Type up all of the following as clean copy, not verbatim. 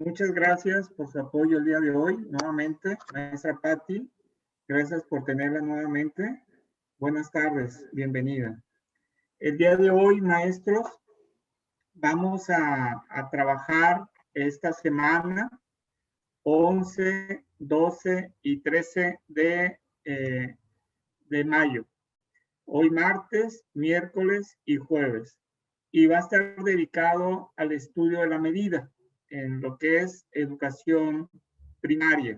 Muchas gracias por su apoyo el día de hoy, nuevamente, maestra Patti. Gracias por tenerla nuevamente. Buenas tardes, bienvenida. El día de hoy, maestros, vamos a trabajar esta semana 11, 12 y 13 de mayo. Hoy martes, miércoles y jueves. Y va a estar dedicado al estudio de la medida en lo que es educación primaria.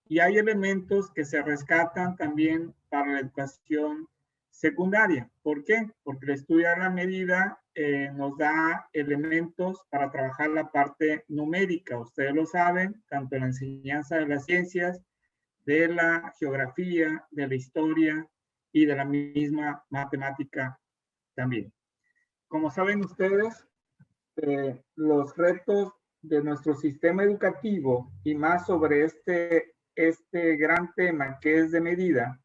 Y hay elementos que se rescatan también para la educación secundaria. ¿Por qué? Porque el estudio de la medida nos da elementos para trabajar la parte numérica. Ustedes lo saben, tanto en la enseñanza de las ciencias, de la geografía, de la historia y de la misma matemática también. Como saben ustedes, los retos de nuestro sistema educativo y más sobre este gran tema que es de medida,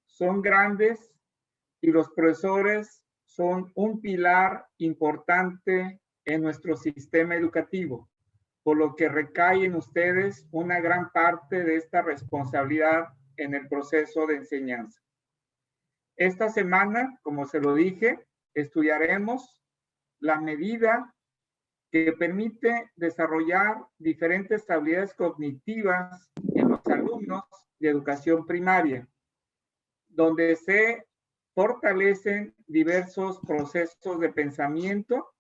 son grandes y los profesores son un pilar importante en nuestro sistema educativo, por lo que recae en ustedes una gran parte de esta responsabilidad en el proceso de enseñanza. Esta semana, como se lo dije, estudiaremos la medida que permite desarrollar diferentes habilidades cognitivas en los alumnos de educación primaria, donde se fortalecen diversos procesos de pensamiento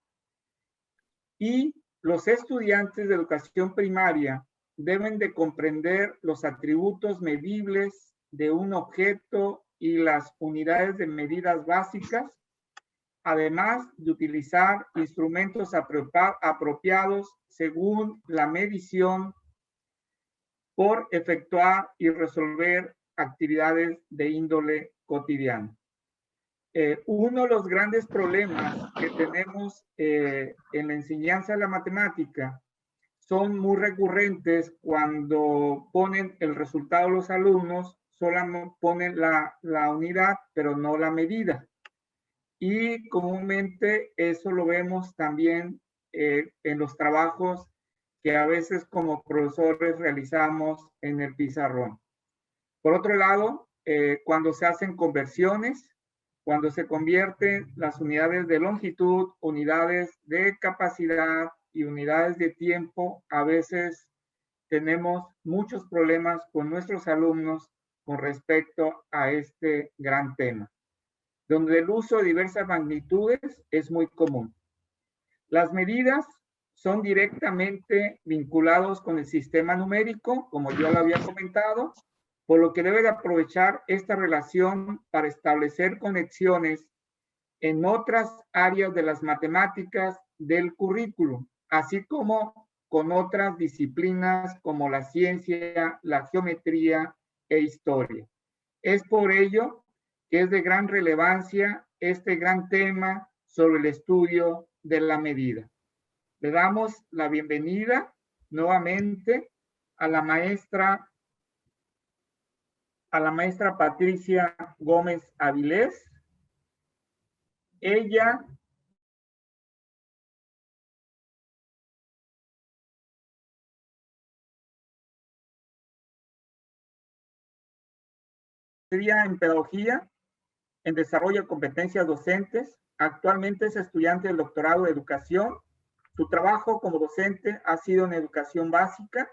y los estudiantes de educación primaria deben de comprender los atributos medibles de un objeto y las unidades de medidas básicas, además de utilizar instrumentos apropiados según la medición por efectuar y resolver actividades de índole cotidiana. Uno de los grandes problemas que tenemos en la enseñanza de la matemática son muy recurrentes cuando ponen el resultado de los alumnos, solamente ponen la unidad, pero no la medida. Y comúnmente eso lo vemos también en los trabajos que a veces como profesores realizamos en el pizarrón. Por otro lado, cuando se hacen conversiones, cuando se convierten las unidades de longitud, unidades de capacidad y unidades de tiempo, a veces tenemos muchos problemas con nuestros alumnos con respecto a este gran tema, donde el uso de diversas magnitudes es muy común. Las medidas son directamente vinculados con el sistema numérico, como yo lo había comentado, por lo que debe de aprovechar esta relación para establecer conexiones en otras áreas de las matemáticas del currículum, así como con otras disciplinas como la ciencia, la geometría e historia. Es por ello que es de gran relevancia este gran tema sobre el estudio de la medida. Le damos la bienvenida nuevamente a la maestra Patricia Gómez Avilés. Ella estudia en pedagogía, en desarrollo de competencias docentes. Actualmente es estudiante del doctorado de educación. Su trabajo como docente ha sido en educación básica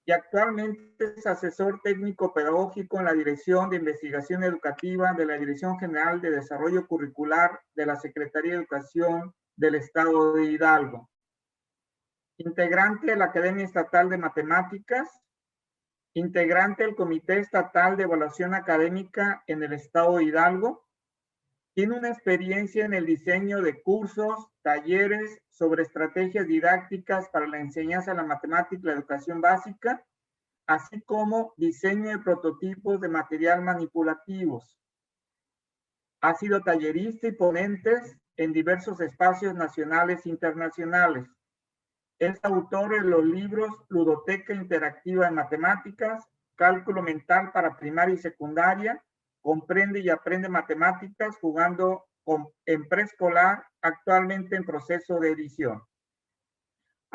y actualmente es asesor técnico pedagógico en la Dirección de Investigación Educativa de la Dirección General de Desarrollo Curricular de la Secretaría de Educación del Estado de Hidalgo. Integrante de la Academia Estatal de Matemáticas, integrante del Comité Estatal de Evaluación Académica en el Estado de Hidalgo. Tiene una experiencia en el diseño de cursos, talleres sobre estrategias didácticas para la enseñanza de la matemática y la educación básica, así como diseño de prototipos de material manipulativos. Ha sido tallerista y ponente en diversos espacios nacionales e internacionales. Es autor de los libros Ludoteca Interactiva de Matemáticas, Cálculo Mental para Primaria y Secundaria, Comprende y Aprende Matemáticas jugando en preescolar, actualmente en proceso de edición.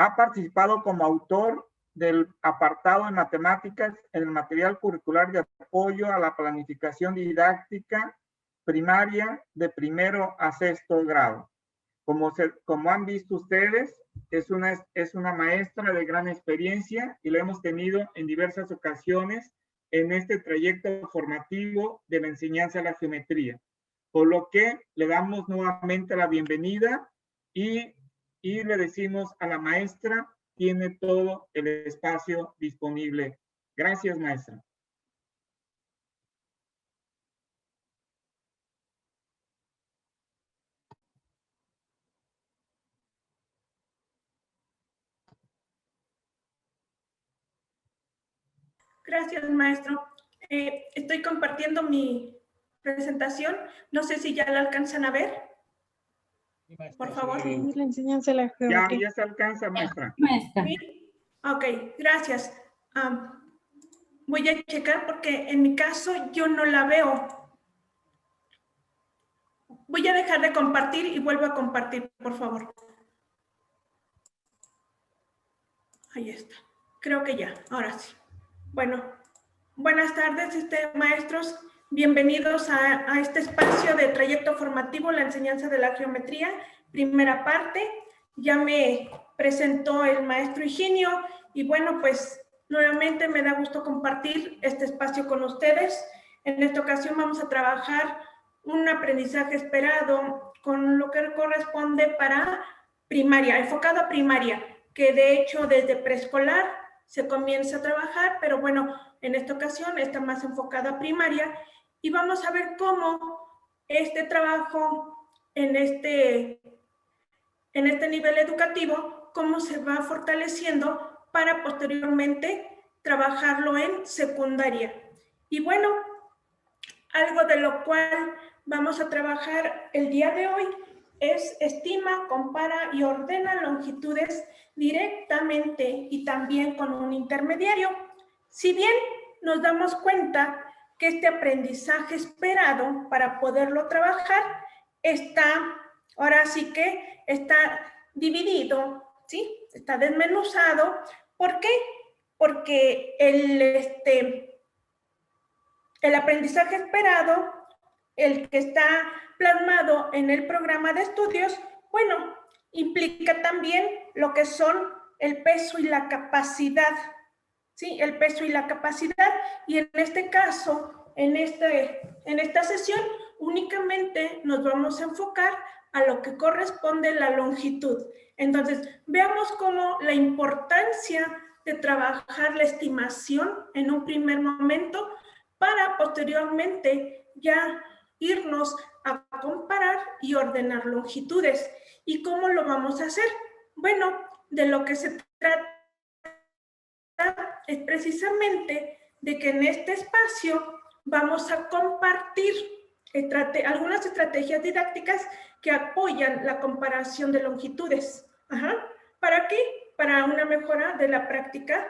Ha participado como autor del apartado en matemáticas en el material curricular de apoyo a la planificación didáctica primaria de primero a sexto grado. Como han visto ustedes, es una maestra de gran experiencia y la hemos tenido en diversas ocasiones en este trayecto formativo de la enseñanza de la geometría. Por lo que le damos nuevamente la bienvenida y le decimos a la maestra, tiene todo el espacio disponible. Gracias, maestra. Gracias, maestro. Estoy compartiendo mi presentación. No sé si ya la alcanzan a ver. Por favor. Sí, la enseñanza de la geometría. Ya se alcanza, maestra. ¿Sí? Ok, gracias. Voy a checar porque en mi caso yo no la veo. Voy a dejar de compartir y vuelvo a compartir, por favor. Ahí está. Creo que ya, ahora sí. Bueno, buenas tardes, maestros. Bienvenidos a este espacio de trayecto formativo, la enseñanza de la geometría, primera parte. Ya me presentó el maestro Higinio y bueno, pues nuevamente me da gusto compartir este espacio con ustedes. En esta ocasión vamos a trabajar un aprendizaje esperado con lo que corresponde para primaria, enfocado a primaria, que de hecho desde preescolar se comienza a trabajar, pero bueno, en esta ocasión está más enfocado a primaria y vamos a ver cómo este trabajo en este nivel educativo, cómo se va fortaleciendo para posteriormente trabajarlo en secundaria. Y bueno, algo de lo cual vamos a trabajar el día de hoy es estima, compara y ordena longitudes directamente y también con un intermediario. Si bien nos damos cuenta que este aprendizaje esperado para poderlo trabajar está, ahora sí que está dividido, ¿sí? Está desmenuzado. ¿Por qué? Porque el aprendizaje esperado, el que está plasmado en el programa de estudios, bueno, implica también lo que son el peso y la capacidad, ¿sí? El peso y la capacidad, y en este caso, en esta sesión, únicamente nos vamos a enfocar a lo que corresponde la longitud. Entonces, veamos cómo la importancia de trabajar la estimación en un primer momento para posteriormente ya irnos a comparar y ordenar longitudes. ¿Y cómo lo vamos a hacer? Bueno, de lo que se trata es precisamente de que en este espacio vamos a compartir algunas estrategias didácticas que apoyan la comparación de longitudes. ¿Para qué? Para una mejora de la práctica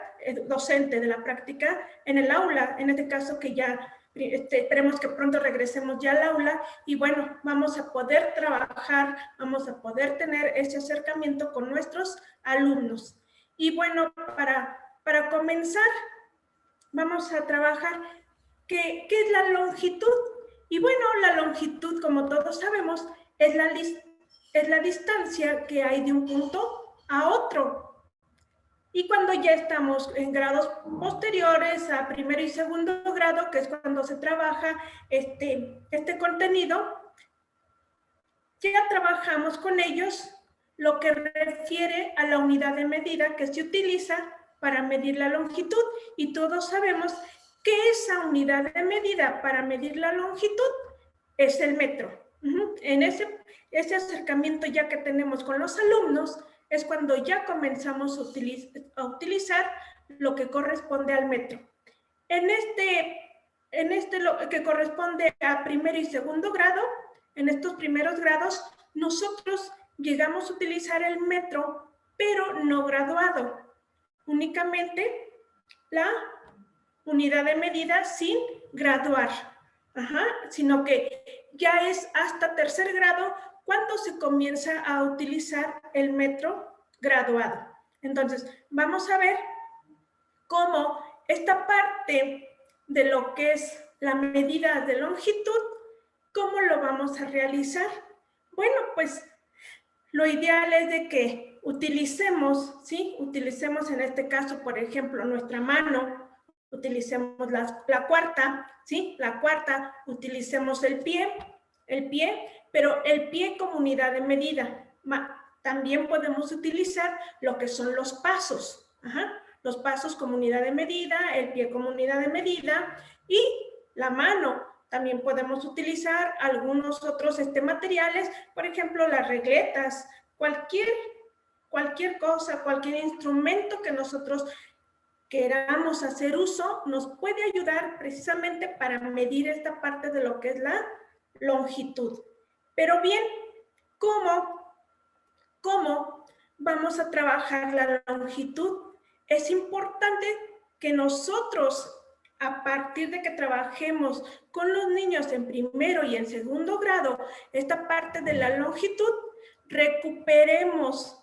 docente, de la práctica en el aula, en este caso que ya esperemos que pronto regresemos ya al aula y bueno, vamos a poder trabajar, vamos a poder tener ese acercamiento con nuestros alumnos. Y bueno, para comenzar, vamos a trabajar ¿qué es la longitud? Y bueno, la longitud, como todos sabemos, es la distancia que hay de un punto a otro. Y cuando ya estamos en grados posteriores a primero y segundo grado, que es cuando se trabaja este contenido, ya trabajamos con ellos lo que refiere a la unidad de medida que se utiliza para medir la longitud. Y todos sabemos que esa unidad de medida para medir la longitud es el metro. En ese acercamiento ya que tenemos con los alumnos, es cuando ya comenzamos a utilizar lo que corresponde al metro. En lo que corresponde a primero y segundo grado, en estos primeros grados, nosotros llegamos a utilizar el metro, pero no graduado. Únicamente la unidad de medida sin graduar. Sino que ya es hasta tercer grado cuando se comienza a utilizar el metro graduado. Entonces, vamos a ver cómo esta parte de lo que es la medida de longitud, ¿cómo lo vamos a realizar? Bueno, pues lo ideal es de que utilicemos, ¿sí? Utilicemos en este caso, por ejemplo, nuestra mano, utilicemos la cuarta, ¿sí? La cuarta, utilicemos el pie, pero el pie como unidad de medida. También podemos utilizar lo que son los pasos, los pasos como unidad de medida, el pie como unidad de medida y la mano. También podemos utilizar algunos otros materiales, por ejemplo, las regletas, cualquier cosa, cualquier instrumento que nosotros queramos hacer uso, nos puede ayudar precisamente para medir esta parte de lo que es la longitud. Pero bien, ¿cómo vamos a trabajar la longitud? Es importante que nosotros, a partir de que trabajemos con los niños en primero y en segundo grado, esta parte de la longitud, recuperemos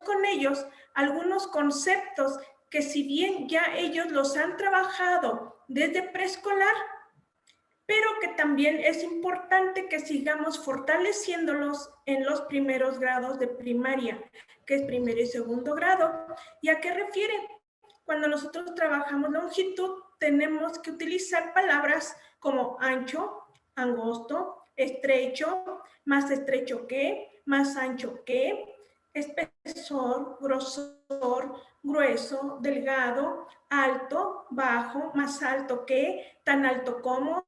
con ellos algunos conceptos que si bien ya ellos los han trabajado desde preescolar, pero que también es importante que sigamos fortaleciéndolos en los primeros grados de primaria, que es primero y segundo grado. ¿Y a qué refiere? Cuando nosotros trabajamos longitud, tenemos que utilizar palabras como ancho, angosto, estrecho, más estrecho que, más ancho que, espesor, grosor, grueso, delgado, alto, bajo, más alto que, tan alto como.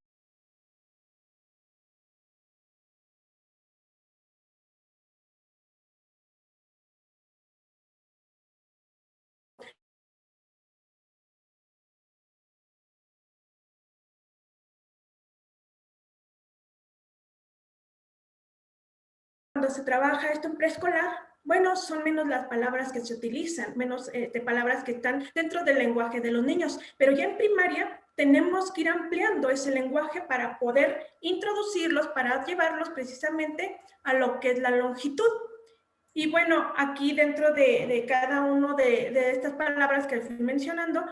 Cuando se trabaja esto en preescolar, bueno, son menos las palabras que se utilizan, menos de palabras que están dentro del lenguaje de los niños, pero ya en primaria tenemos que ir ampliando ese lenguaje para poder introducirlos, para llevarlos precisamente a lo que es la longitud. Y bueno, aquí dentro de cada uno de estas palabras que estoy mencionando,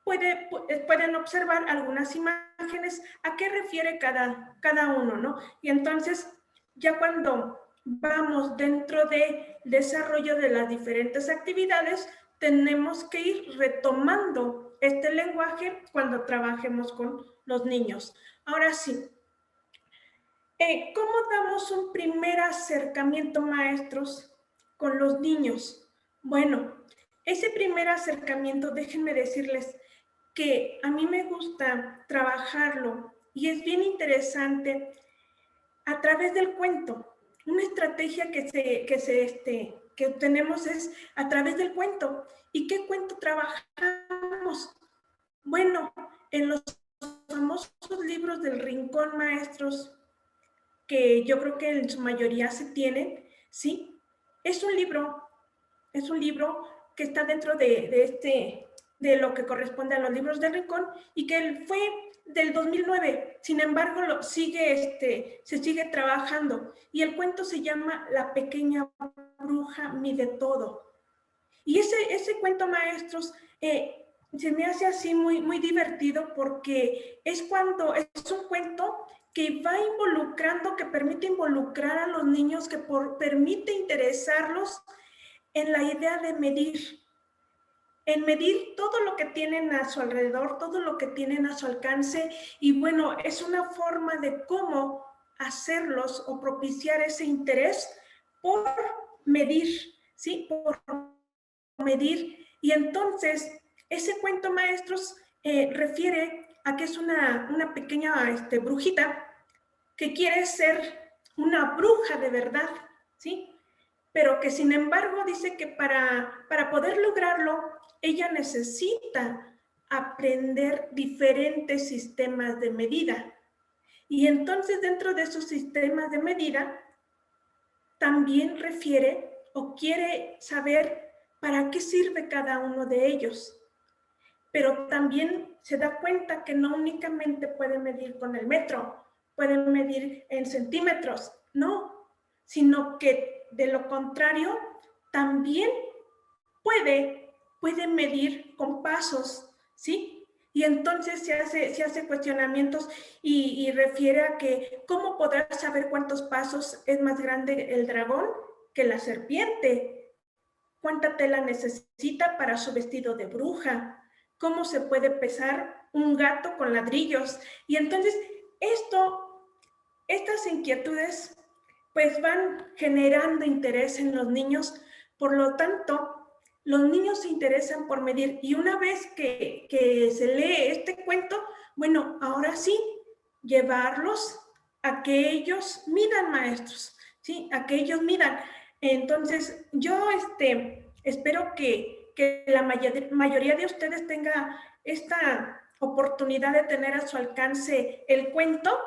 pueden observar algunas imágenes a qué refiere cada uno, ¿no? Y entonces, ya cuando vamos dentro del desarrollo de las diferentes actividades, tenemos que ir retomando este lenguaje cuando trabajemos con los niños. Ahora sí, ¿cómo damos un primer acercamiento, maestros, con los niños? Bueno, ese primer acercamiento, déjenme decirles que a mí me gusta trabajarlo y es bien interesante a través del cuento. Una estrategia que tenemos es a través del cuento. ¿Y qué cuento trabajamos? Bueno, en los famosos libros del Rincón, maestros, que yo creo que en su mayoría se tienen, ¿sí? Es un libro que está dentro de lo que corresponde a los libros del Rincón y que fue del 2009. Sin embargo, se sigue trabajando y el cuento se llama La pequeña bruja mide todo. Y ese cuento, maestros, se me hace así muy, muy divertido porque es un cuento que va involucrando, que permite involucrar a los niños, que permite interesarlos en la idea de medir, en medir todo lo que tienen a su alrededor, todo lo que tienen a su alcance. Y bueno, es una forma de cómo hacerlos o propiciar ese interés por medir, ¿sí? Por medir. Y entonces, ese cuento, maestros, refiere a que es una pequeña brujita que quiere ser una bruja de verdad, ¿sí? Pero que sin embargo dice que para poder lograrlo, ella necesita aprender diferentes sistemas de medida. Y entonces dentro de esos sistemas de medida, también refiere o quiere saber para qué sirve cada uno de ellos. Pero también se da cuenta que no únicamente puede medir con el metro, puede medir en centímetros, no, sino que de lo contrario, también puede medir con pasos, ¿sí? Y entonces se hace cuestionamientos y refiere a que cómo podrá saber cuántos pasos es más grande el dragón que la serpiente, cuánta tela necesita para su vestido de bruja, cómo se puede pesar un gato con ladrillos. Y entonces estas inquietudes pues van generando interés en los niños, por lo tanto, los niños se interesan por medir y una vez que se lee este cuento, bueno, ahora sí, llevarlos a que ellos midan, maestros, ¿sí? A que ellos midan. Entonces, yo espero que la mayoría de ustedes tenga esta oportunidad de tener a su alcance el cuento.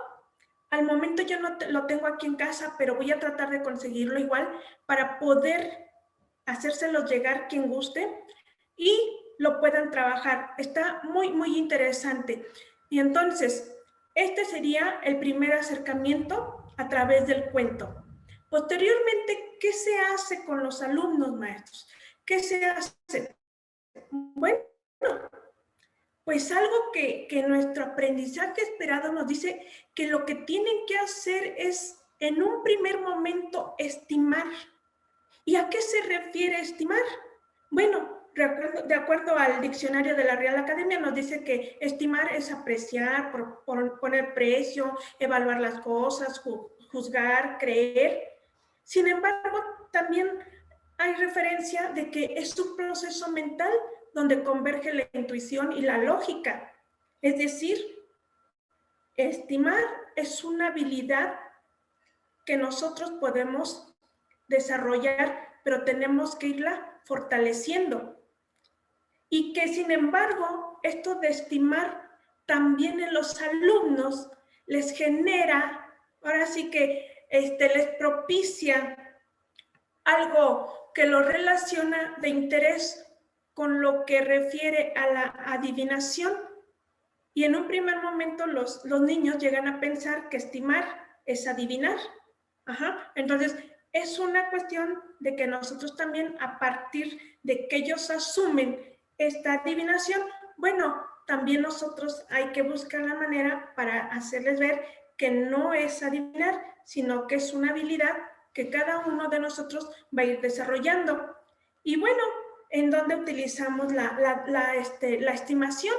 Al momento yo no lo tengo aquí en casa, pero voy a tratar de conseguirlo igual para poder hacérselos llegar quien guste y lo puedan trabajar. Está muy, muy interesante. Y entonces, este sería el primer acercamiento a través del cuento. Posteriormente, ¿qué se hace con los alumnos, maestros? ¿Qué se hace? Bueno, pues algo que nuestro aprendizaje esperado nos dice que lo que tienen que hacer es, en un primer momento, estimar. ¿Y a qué se refiere estimar? Bueno, de acuerdo al diccionario de la Real Academia, nos dice que estimar es apreciar, poner precio, evaluar las cosas, juzgar, creer. Sin embargo, también hay referencia de que es un proceso mental donde converge la intuición y la lógica. Es decir, estimar es una habilidad que nosotros podemos desarrollar, pero tenemos que irla fortaleciendo. Y que, sin embargo, esto de estimar también en los alumnos les genera, ahora sí que les propicia algo que lo relaciona de interés con lo que refiere a la adivinación. Y en un primer momento los niños llegan a pensar que estimar es adivinar. Entonces, es una cuestión de que nosotros también, a partir de que ellos asumen esta adivinación, bueno, también nosotros hay que buscar la manera para hacerles ver que no es adivinar, sino que es una habilidad que cada uno de nosotros va a ir desarrollando. Y bueno, ¿en dónde utilizamos la estimación?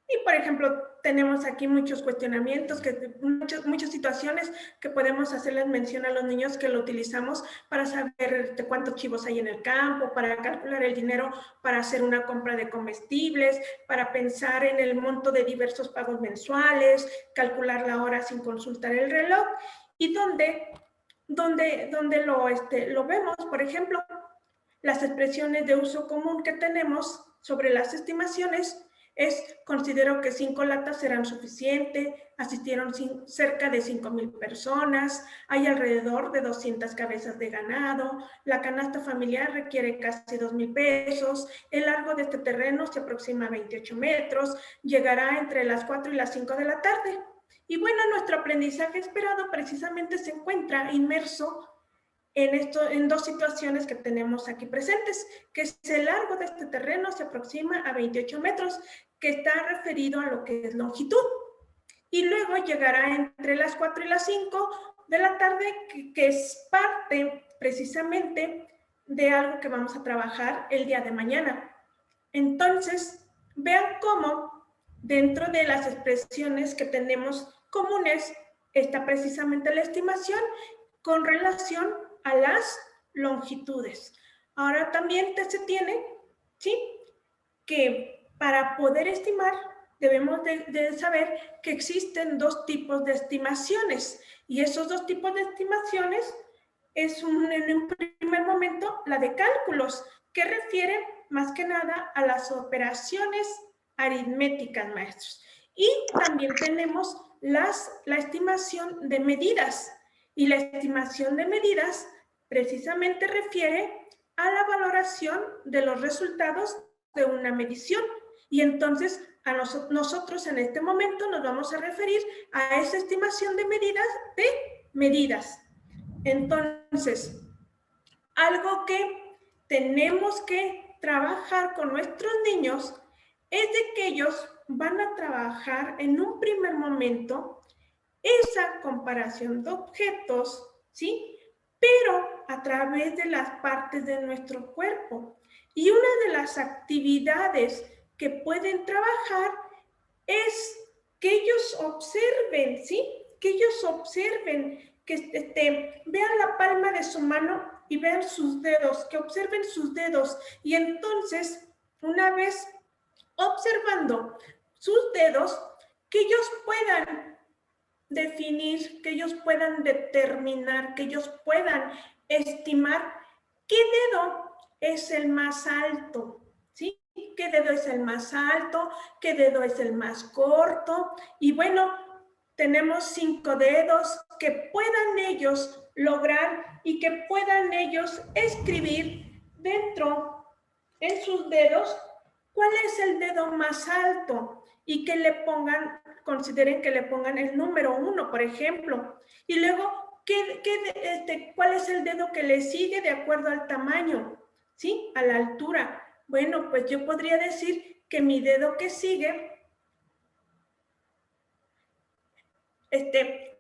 Y, por ejemplo, tenemos aquí muchos cuestionamientos, muchas situaciones que podemos hacerles mención a los niños que lo utilizamos para saber cuántos chivos hay en el campo, para calcular el dinero, para hacer una compra de comestibles, para pensar en el monto de diversos pagos mensuales, calcular la hora sin consultar el reloj. Y donde lo vemos, por ejemplo, las expresiones de uso común que tenemos sobre las estimaciones es: considero que 5 latas serán suficientes, asistieron cerca de 5,000 personas, hay alrededor de 200 cabezas de ganado, la canasta familiar requiere casi 2,000 pesos, el largo de este terreno se aproxima a 28 metros, llegará entre las 4 y las 5 de la tarde. Y bueno, nuestro aprendizaje esperado precisamente se encuentra inmerso en dos situaciones que tenemos aquí presentes, que es el largo de este terreno se aproxima a 28 metros, que está referido a lo que es longitud. Y luego llegará entre las 4 y las 5 de la tarde, que es parte precisamente de algo que vamos a trabajar el día de mañana. Entonces, vean cómo dentro de las expresiones que tenemos comunes está precisamente la estimación con relación a las longitudes. Ahora también se tiene, ¿sí?, que para poder estimar debemos de saber que existen dos tipos de estimaciones, y esos dos tipos de estimaciones es en un primer momento la de cálculos, que refiere más que nada a las operaciones aritméticas, maestros. Y también tenemos la estimación de medidas, y la estimación de medidas precisamente refiere a la valoración de los resultados de una medición. Y entonces nosotros en este momento nos vamos a referir a esa estimación de medidas. Entonces, algo que tenemos que trabajar con nuestros niños es de que ellos van a trabajar en un primer momento esa comparación de objetos, ¿sí? Pero a través de las partes de nuestro cuerpo. Y una de las actividades que pueden trabajar es que ellos observen, ¿sí? Que ellos observen, que vean la palma de su mano y vean sus dedos, que observen sus dedos. Y entonces, una vez observando sus dedos, que ellos puedan definir, que ellos puedan determinar, que ellos puedan estimar qué dedo es el más alto, ¿sí? ¿Qué dedo es el más alto? ¿Qué dedo es el más corto? Y bueno, tenemos 5 dedos que puedan ellos lograr y que puedan ellos escribir dentro en sus dedos cuál es el dedo más alto y que le pongan, consideren que le pongan el número 1, por ejemplo. Y luego, ¿cuál es el dedo que le sigue de acuerdo al tamaño? ¿Sí? A la altura. Bueno, pues yo podría decir que mi dedo que sigue,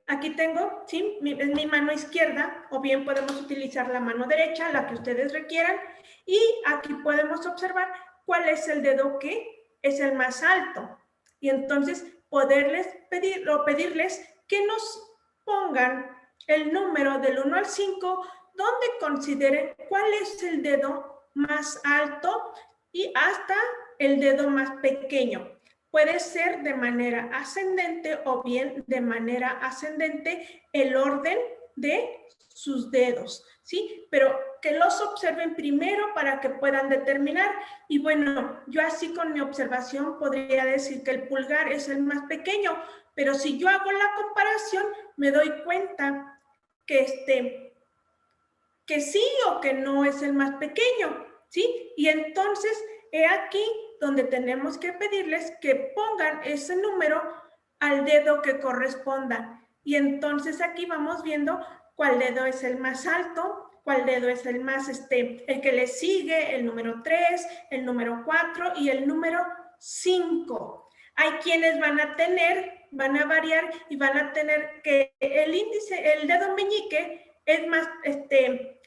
aquí tengo, ¿sí? Es mi mano izquierda, o bien podemos utilizar la mano derecha, la que ustedes requieran, y aquí podemos observar cuál es el dedo que es el más alto. Y entonces poderles pedir o pedirles que nos pongan el número del 1 al 5, donde consideren cuál es el dedo más alto y hasta el dedo más pequeño. Puede ser de manera ascendente o bien de manera ascendente el orden de sus dedos, ¿sí? Pero que los observen primero para que puedan determinar. Y bueno, yo así con mi observación podría decir que el pulgar es el más pequeño, pero si yo hago la comparación, me doy cuenta que sí o que no es el más pequeño, ¿sí? Y entonces, he aquí donde tenemos que pedirles que pongan ese número al dedo que corresponda. Y entonces aquí vamos viendo cuál dedo es el más alto, cuál dedo es el más, el que le sigue, el número 3, el número 4 y el número 5. Hay quienes van a variar y van a tener que el índice, el dedo meñique es más,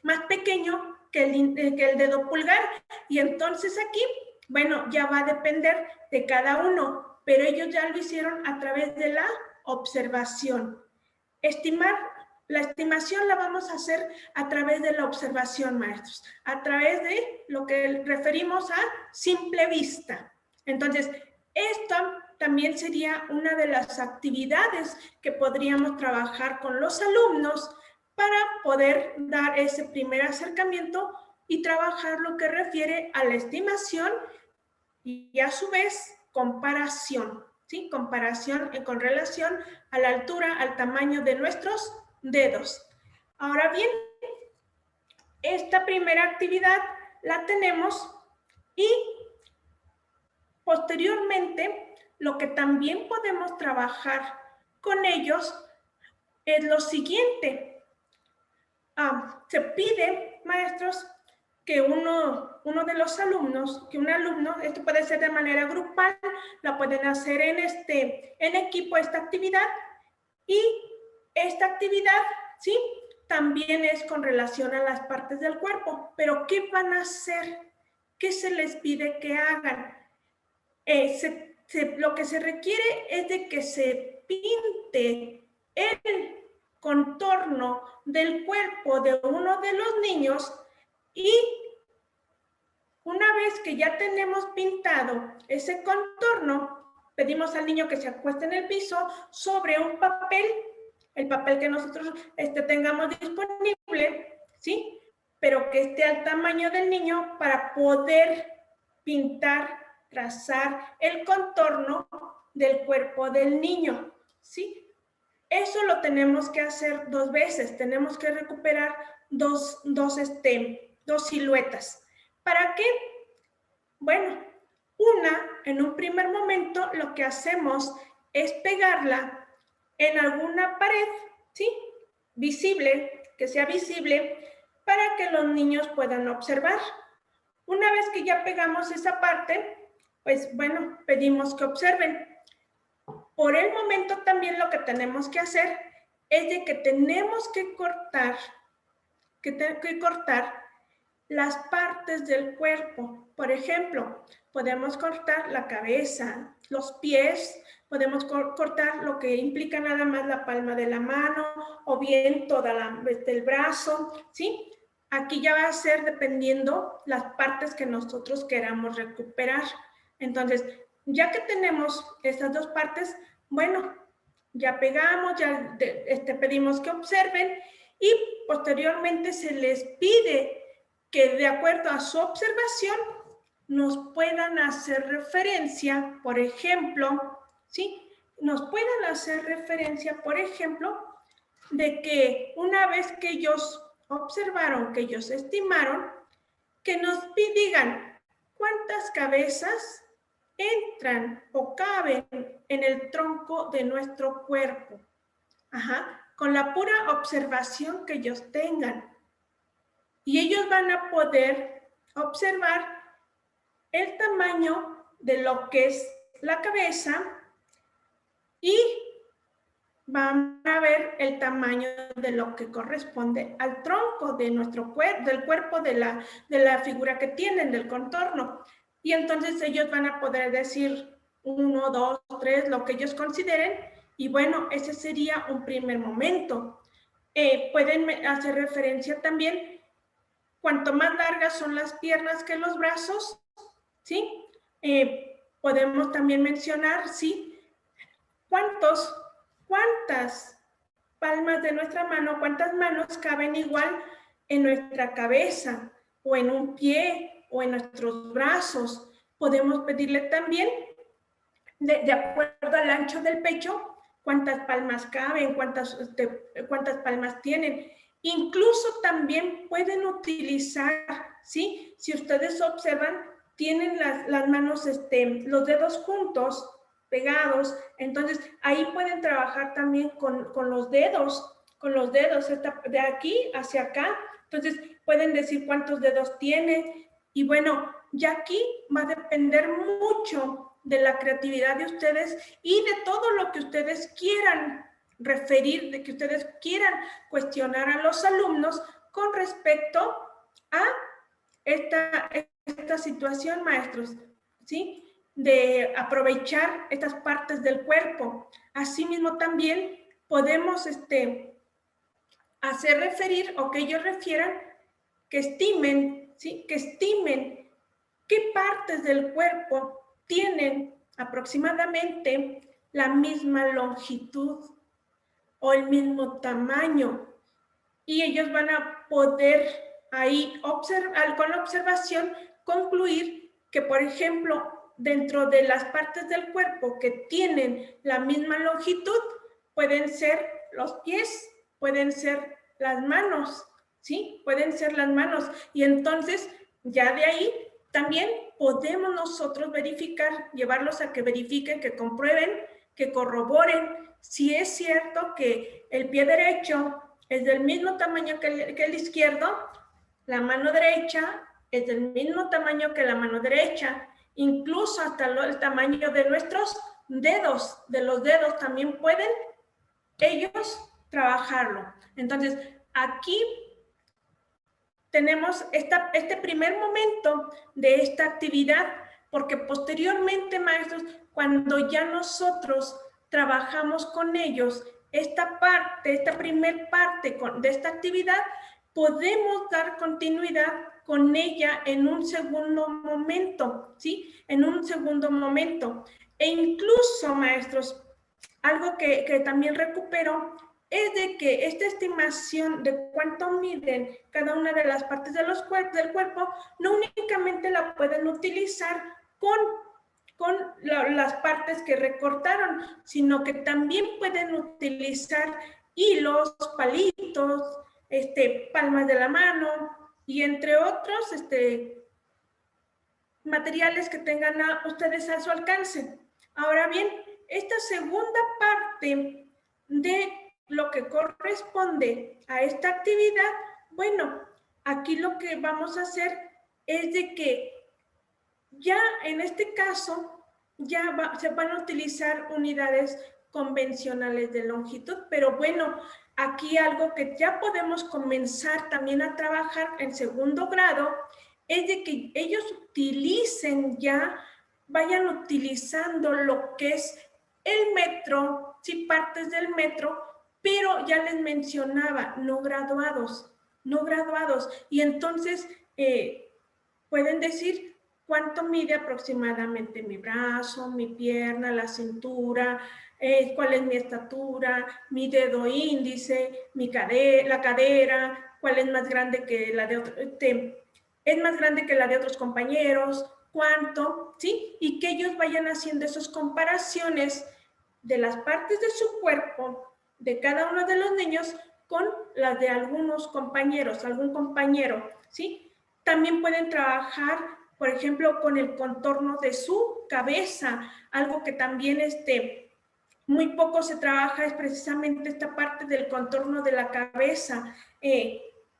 más pequeño que el dedo pulgar. Y entonces aquí, bueno, ya va a depender de cada uno, pero ellos ya lo hicieron a través de la observación. La estimación la vamos a hacer a través de la observación, maestros, a través de lo que referimos a simple vista. Entonces, esto también sería una de las actividades que podríamos trabajar con los alumnos para poder dar ese primer acercamiento y trabajar lo que refiere a la estimación y a su vez comparación, ¿sí? Comparación con relación a la altura, al tamaño de nuestros dedos. Ahora bien, esta primera actividad la tenemos y posteriormente lo que también podemos trabajar con ellos es lo siguiente. Se pide, maestros, que uno de los alumnos, que un alumno, esto puede ser de manera grupal, la pueden hacer en equipo esta actividad, y esta actividad, ¿sí? También es con relación a las partes del cuerpo, pero ¿qué van a hacer? ¿Qué se les pide que hagan? Lo que se requiere es de que se pinte el contorno del cuerpo de uno de los niños, y una vez que ya tenemos pintado ese contorno, pedimos al niño que se acueste en el piso sobre un papel, el papel que nosotros tengamos disponible, ¿sí? Pero que esté al tamaño del niño para poder pintar, trazar el contorno del cuerpo del niño, ¿sí? Eso lo tenemos que hacer 2 veces, tenemos que recuperar dos siluetas. ¿Para qué? Bueno, en un primer momento lo que hacemos es pegarla en alguna pared, ¿sí? Visible, que sea visible, para que los niños puedan observar. Una vez que ya pegamos esa parte, pues bueno, pedimos que observen. Por el momento también lo que tenemos que hacer es de que tenemos que cortar, las partes del cuerpo. Por ejemplo, podemos cortar la cabeza, los pies, podemos cortar lo que implica nada más la palma de la mano o bien toda el brazo, ¿sí? Aquí ya va a ser dependiendo las partes que nosotros queramos recuperar. Entonces, ya que tenemos estas dos partes, bueno, ya pegamos, ya pedimos que observen y posteriormente se les pide que de acuerdo a su observación nos puedan hacer referencia, por ejemplo, ¿sí? Nos puedan hacer referencia, por ejemplo, de que una vez que ellos observaron, que ellos estimaron, que nos digan cuántas cabezas entran o caben en el tronco de nuestro cuerpo. Ajá, con la pura observación que ellos tengan. Y ellos van a poder observar el tamaño de lo que es la cabeza y van a ver el tamaño de lo que corresponde al tronco de nuestro del cuerpo, de la figura que tienen, del contorno. Y entonces ellos van a poder decir 1, 2, 3, lo que ellos consideren. Y bueno, ese sería un primer momento. Pueden hacer referencia también, cuanto más largas son las piernas que los brazos, ¿sí? Podemos también mencionar, ¿sí? ¿Cuántas palmas de nuestra mano, cuántas manos caben igual en nuestra cabeza o en un pie o en nuestros brazos? Podemos pedirle también, de acuerdo al ancho del pecho, cuántas palmas caben, cuántas palmas tienen. Incluso también pueden utilizar, ¿sí? Si ustedes observan, tienen las manos, los dedos juntos, pegados, entonces ahí pueden trabajar también con los dedos, de aquí hacia acá, entonces pueden decir cuántos dedos tiene, y bueno, ya aquí va a depender mucho de la creatividad de ustedes y de todo lo que ustedes quieran referir, de que ustedes quieran cuestionar a los alumnos con respecto a esta situación, maestros, ¿sí? De aprovechar estas partes del cuerpo. Asimismo, también podemos hacer referir o que ellos refieran, que estimen, ¿sí? Que estimen qué partes del cuerpo tienen aproximadamente la misma longitud o el mismo tamaño. Y ellos van a poder ahí con la observación concluir que, por ejemplo, dentro de las partes del cuerpo que tienen la misma longitud, pueden ser los pies, pueden ser las manos, ¿sí? Pueden ser las manos. Y entonces, ya de ahí, también podemos nosotros verificar, llevarlos a que verifiquen, que comprueben, que corroboren si es cierto que el pie derecho es del mismo tamaño que el izquierdo, la mano derecha es del mismo tamaño que la mano derecha, incluso hasta el tamaño de nuestros dedos, de los dedos también pueden ellos trabajarlo. Entonces, aquí tenemos este primer momento de esta actividad, porque posteriormente, maestros, cuando ya nosotros trabajamos con ellos esta primer parte de esta actividad, podemos dar continuidad con ella en un segundo momento, ¿sí? En un segundo momento. E incluso, maestros, algo que también recupero es de que esta estimación de cuánto miden cada una de las partes del cuerpo no únicamente la pueden utilizar con las partes que recortaron, sino que también pueden utilizar hilos, palitos, palmas de la mano y entre otros materiales que tengan ustedes a su alcance. Ahora bien, esta segunda parte de lo que corresponde a esta actividad, bueno, aquí lo que vamos a hacer es de que ya en este caso se van a utilizar unidades convencionales de longitud, pero bueno, aquí algo que ya podemos comenzar también a trabajar en segundo grado es de que ellos vayan utilizando lo que es el metro, sí, partes del metro, pero ya les mencionaba, no graduados, y entonces pueden decir cuánto mide aproximadamente mi brazo, mi pierna, la cintura, cuál es mi estatura, mi dedo índice, la cadera, cuál es más grande que la de otros compañeros, cuánto, ¿sí? Y que ellos vayan haciendo esas comparaciones de las partes de su cuerpo de cada uno de los niños con las de algunos compañeros, algún compañero, ¿sí? También pueden trabajar, por ejemplo, con el contorno de su cabeza, algo que también muy poco se trabaja es precisamente esta parte del contorno de la cabeza.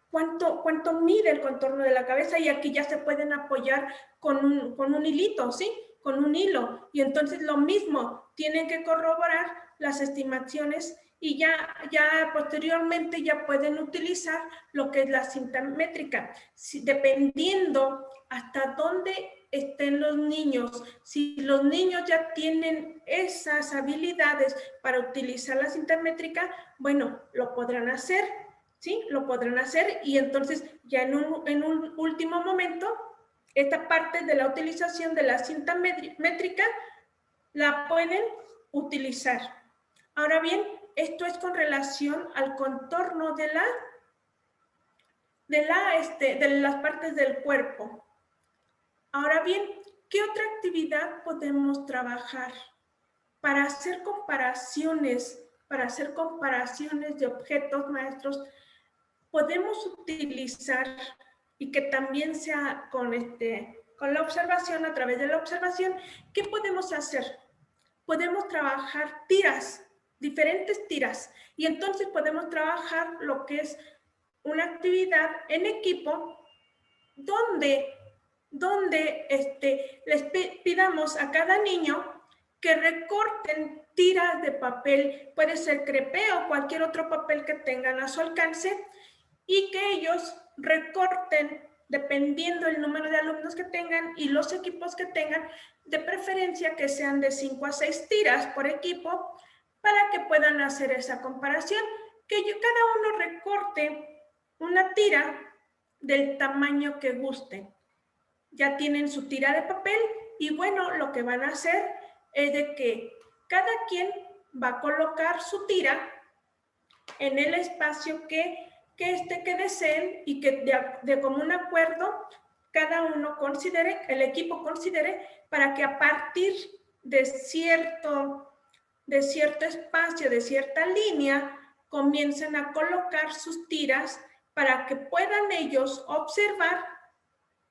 ¿Cuánto mide el contorno de la cabeza? Y aquí ya se pueden apoyar con un hilito, ¿sí? Con un hilo. Y entonces lo mismo, tienen que corroborar las estimaciones y ya posteriormente ya pueden utilizar lo que es la cinta métrica. Dependiendo hasta dónde estén los niños, si los niños ya tienen esas habilidades para utilizar la cinta métrica, bueno, lo podrán hacer, ¿sí? Lo podrán hacer y entonces ya en un último momento, esta parte de la utilización de la cinta métrica la pueden utilizar. Ahora bien, esto es con relación al contorno de las partes del cuerpo. Ahora bien, ¿qué otra actividad podemos trabajar para hacer comparaciones de objetos, maestros? Podemos utilizar y que también sea con la observación, a través de la observación, ¿qué podemos hacer? Podemos trabajar tiras, diferentes tiras, y entonces podemos trabajar lo que es una actividad en equipo donde les pidamos a cada niño que recorten tiras de papel, puede ser crepé o cualquier otro papel que tengan a su alcance, y que ellos recorten, dependiendo del número de alumnos que tengan y los equipos que tengan, de preferencia que sean de 5 a 6 tiras por equipo, para que puedan hacer esa comparación, que cada uno recorte una tira del tamaño que gusten. Ya tienen su tira de papel y bueno, lo que van a hacer es de que cada quien va a colocar su tira en el espacio que deseen y que de común acuerdo cada uno considere, el equipo considere, para que a partir de cierto espacio, de cierta línea, comiencen a colocar sus tiras para que puedan ellos observar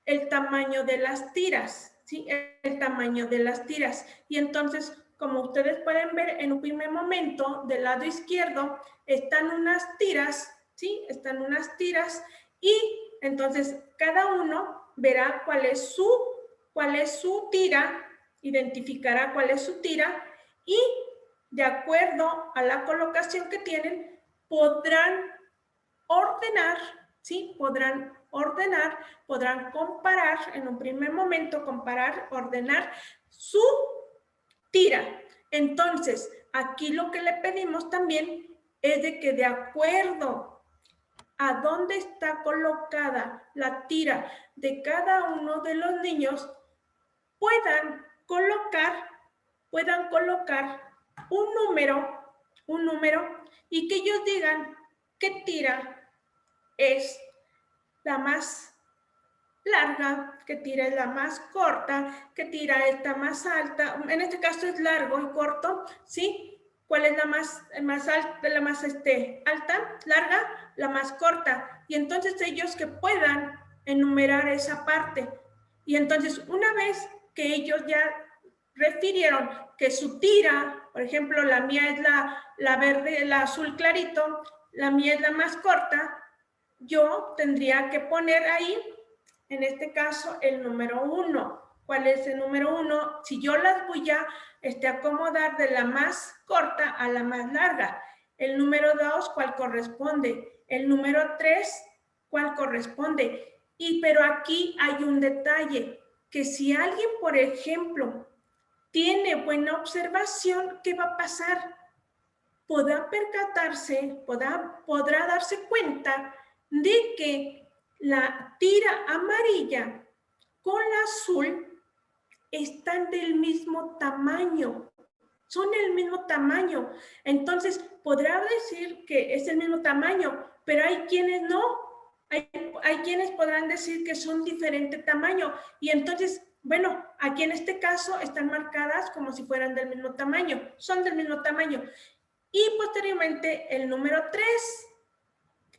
el tamaño de las tiras, ¿sí? El tamaño de las tiras. Y entonces, como ustedes pueden ver en un primer momento, del lado izquierdo, están unas tiras, ¿sí? Están unas tiras y entonces cada uno verá cuál es su tira, identificará cuál es su tira y de acuerdo a la colocación que tienen, podrán ordenar, ¿sí? Podrán comparar, en un primer momento, ordenar su tira. Entonces, aquí lo que le pedimos también es de que de acuerdo a dónde está colocada la tira de cada uno de los niños, puedan colocar un número y que ellos digan qué tira es la más larga, qué tira es la más corta, qué tira es la más alta, en este caso es largo y corto, ¿sí? ¿Cuál es la más alta, alta, larga, la más corta? Y entonces ellos que puedan enumerar esa parte. Y entonces una vez que ellos ya refirieron que su tira, por ejemplo, la mía es la verde, la azul clarito, la mía es la más corta, yo tendría que poner ahí en este caso, el número 1. ¿Cuál es el número 1? Si yo las voy a acomodar de la más corta a la más larga. El número 2, ¿cuál corresponde? El número 3, ¿cuál corresponde? Pero aquí hay un detalle, que si alguien, por ejemplo, tiene buena observación, ¿qué va a pasar? Podrá percatarse, podrá darse cuenta de que la tira amarilla con la azul están del mismo tamaño, son el mismo tamaño. Entonces, podrá decir que es el mismo tamaño, pero hay quienes no. Hay quienes podrán decir que son diferente tamaño. Y entonces, bueno, aquí en este caso están marcadas como si fueran del mismo tamaño. Son del mismo tamaño. Y posteriormente, el número 3,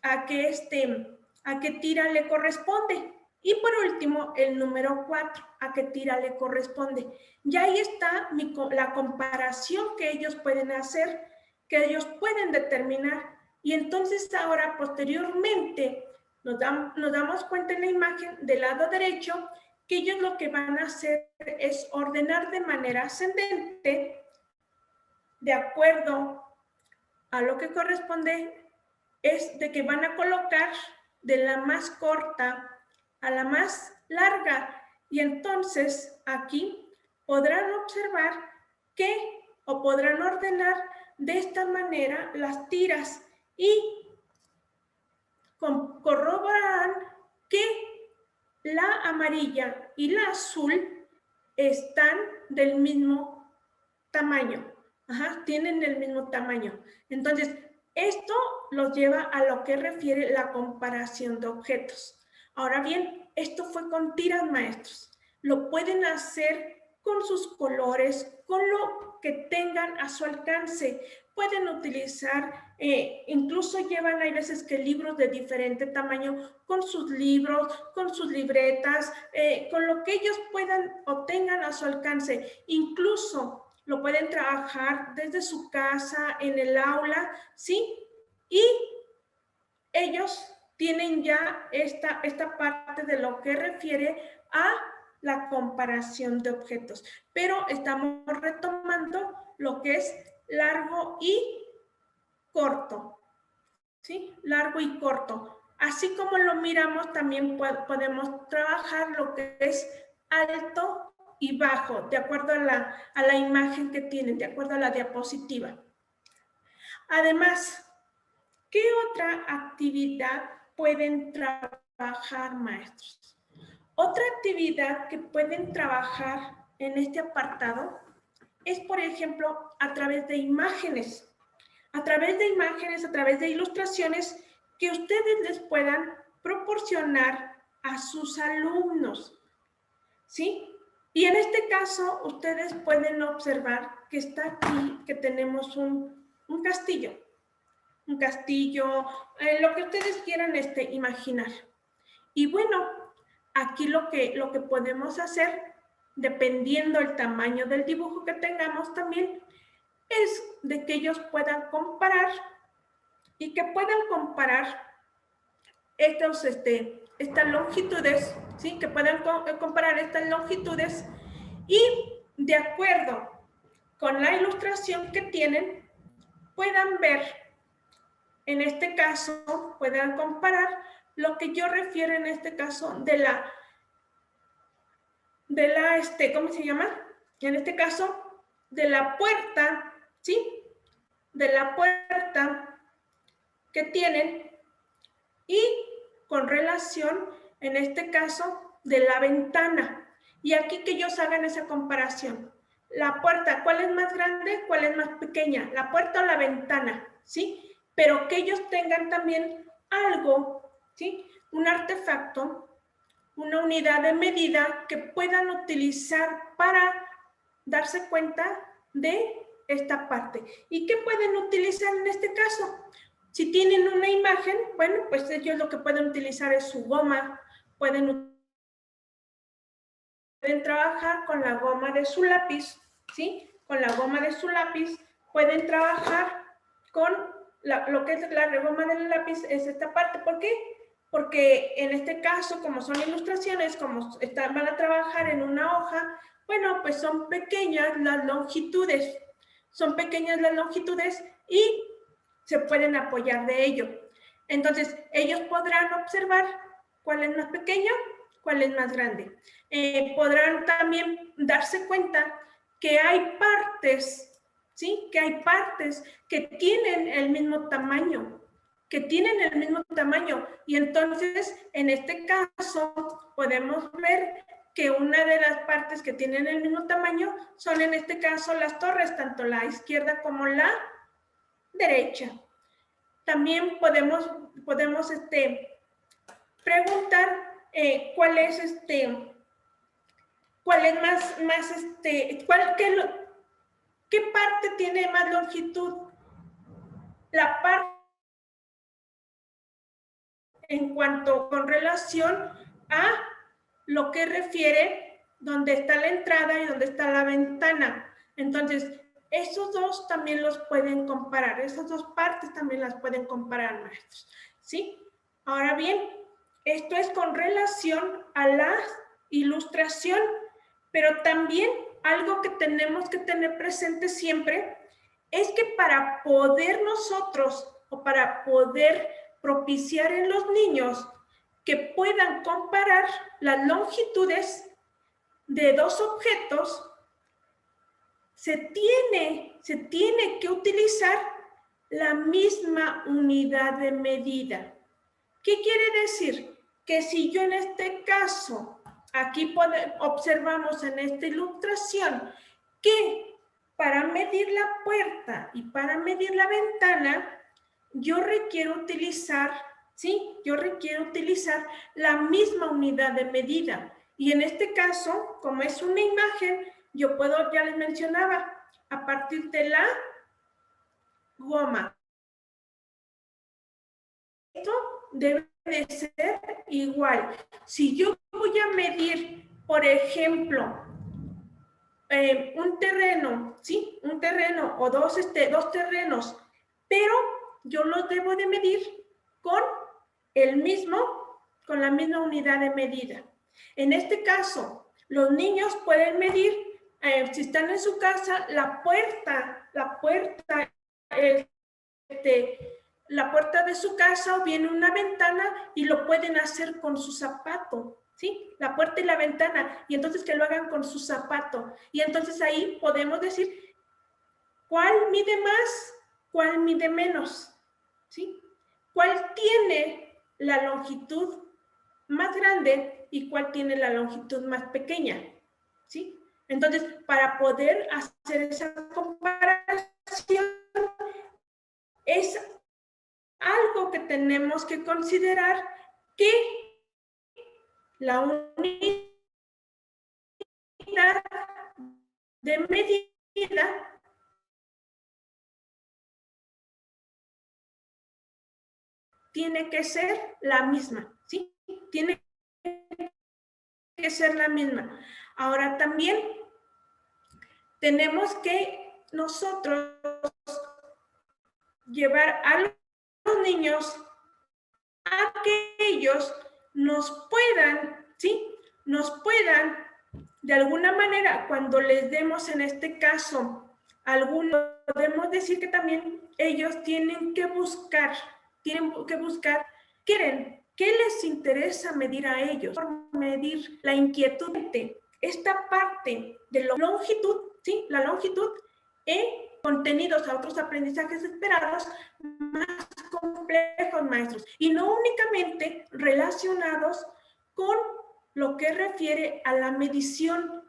¿a qué tira le corresponde? Y por último, el número 4, ¿a qué tira le corresponde? Y ahí está la comparación que ellos pueden hacer, que ellos pueden determinar. Y entonces ahora, posteriormente, nos damos cuenta en la imagen del lado derecho que ellos lo que van a hacer es ordenar de manera ascendente, de acuerdo a lo que corresponde, es de que van a colocar de la más corta a la más larga. Y entonces aquí podrán observar que, o podrán ordenar de esta manera las tiras y corroborarán que la amarilla y la azul están del mismo tamaño. Tienen el mismo tamaño. Entonces, esto los lleva a lo que refiere la comparación de objetos. Ahora bien, esto fue con tiras, maestros. Lo pueden hacer con sus colores, con lo que tengan a su alcance. Pueden utilizar, incluso llevan, hay veces que libros de diferente tamaño, con sus libros, con sus libretas, con lo que ellos puedan o tengan a su alcance. Incluso lo pueden trabajar desde su casa, en el aula, ¿sí? Y ellos tienen ya esta parte de lo que refiere a la comparación de objetos. Pero estamos retomando lo que es largo y corto, ¿sí? Largo y corto. Así como lo miramos, también podemos trabajar lo que es alto y bajo, de acuerdo a la imagen que tienen, de acuerdo a la diapositiva. Además, ¿qué otra actividad pueden trabajar, maestros? Otra actividad que pueden trabajar en este apartado es, por ejemplo, a través de imágenes. A través de ilustraciones que ustedes les puedan proporcionar a sus alumnos, ¿sí? Y en este caso, ustedes pueden observar que está aquí, que tenemos un castillo. Un castillo, lo que ustedes quieran imaginar. Y bueno, aquí lo que podemos hacer, dependiendo del tamaño del dibujo que tengamos también, es de que ellos puedan comparar y que puedan comparar estas longitudes, ¿sí? Que puedan comparar estas longitudes y de acuerdo con la ilustración que tienen, puedan ver, en este caso, puedan comparar lo que yo refiero en este caso de la ¿cómo se llama? En este caso, de la puerta, ¿sí? De la puerta que tienen y con relación, en este caso, de la ventana. Y aquí que ellos hagan esa comparación. La puerta, ¿cuál es más grande? ¿Cuál es más pequeña? ¿La puerta o la ventana? ¿Sí? Pero que ellos tengan también algo, ¿sí? Un artefacto, una unidad de medida que puedan utilizar para darse cuenta de esta parte. ¿Y qué pueden utilizar en este caso? Si tienen una imagen, bueno, pues ellos lo que pueden utilizar es su goma, pueden trabajar con la goma de su lápiz, ¿sí? Con la goma de su lápiz pueden trabajar con lo que es la goma del lápiz, es esta parte. ¿Por qué? porque en este caso, como son ilustraciones, como van a trabajar en una hoja, bueno, pues son pequeñas las longitudes, y se pueden apoyar de ello. Entonces, ellos podrán observar cuál es más pequeño, cuál es más grande. Podrán también darse cuenta que hay partes, ¿sí? Que hay partes que tienen el mismo tamaño, y entonces en este caso podemos ver que una de las partes que tienen el mismo tamaño son en este caso las torres, tanto la izquierda como la derecha. También podemos preguntar cuál es ¿qué parte tiene más longitud? La parte en cuanto con relación a lo que refiere donde está la entrada y donde está la ventana. Entonces, esos dos también los pueden comparar, esas dos partes también las pueden comparar, maestros, ¿sí? Ahora bien, esto es con relación a la ilustración, pero también algo que tenemos que tener presente siempre es que para poder nosotros o para poder propiciar en los niños que puedan comparar las longitudes de dos objetos, se tiene que utilizar la misma unidad de medida. ¿Qué quiere decir? Que si yo en este caso, aquí observamos en esta ilustración, que para medir la puerta y para medir la ventana, yo requiero utilizar, ¿sí? Yo requiero utilizar la misma unidad de medida. Y en este caso, como es una imagen, yo puedo, ya les mencionaba, a partir de la goma. Esto debe de ser igual. Si yo voy a medir, por ejemplo, un terreno, ¿sí? Un terreno o dos terrenos, pero yo los debo de medir con la misma unidad de medida. En este caso, los niños pueden medir, si están en su casa, la puerta de su casa, o bien una ventana, y lo pueden hacer con su zapato, ¿sí? La puerta y la ventana, y entonces que lo hagan con su zapato. Y entonces ahí podemos decir cuál mide más, cuál mide menos, ¿sí? ¿Cuál tiene la longitud más grande y cuál tiene la longitud más pequeña? ¿Sí? Entonces, para poder hacer esa comparación, es algo que tenemos que considerar, que la unidad de medida tiene que ser la misma, ¿sí? Tiene que ser la misma. Ahora también tenemos que nosotros llevar a los niños a que ellos nos puedan, ¿sí? Nos puedan, de alguna manera, cuando les demos en este caso podemos decir que también ellos tienen que buscar, ¿qué les interesa medir a ellos? Por medir la inquietud. Esta parte de la longitud, ¿sí? La longitud contenidos a otros aprendizajes esperados más complejos, maestros, y no únicamente relacionados con lo que refiere a la medición,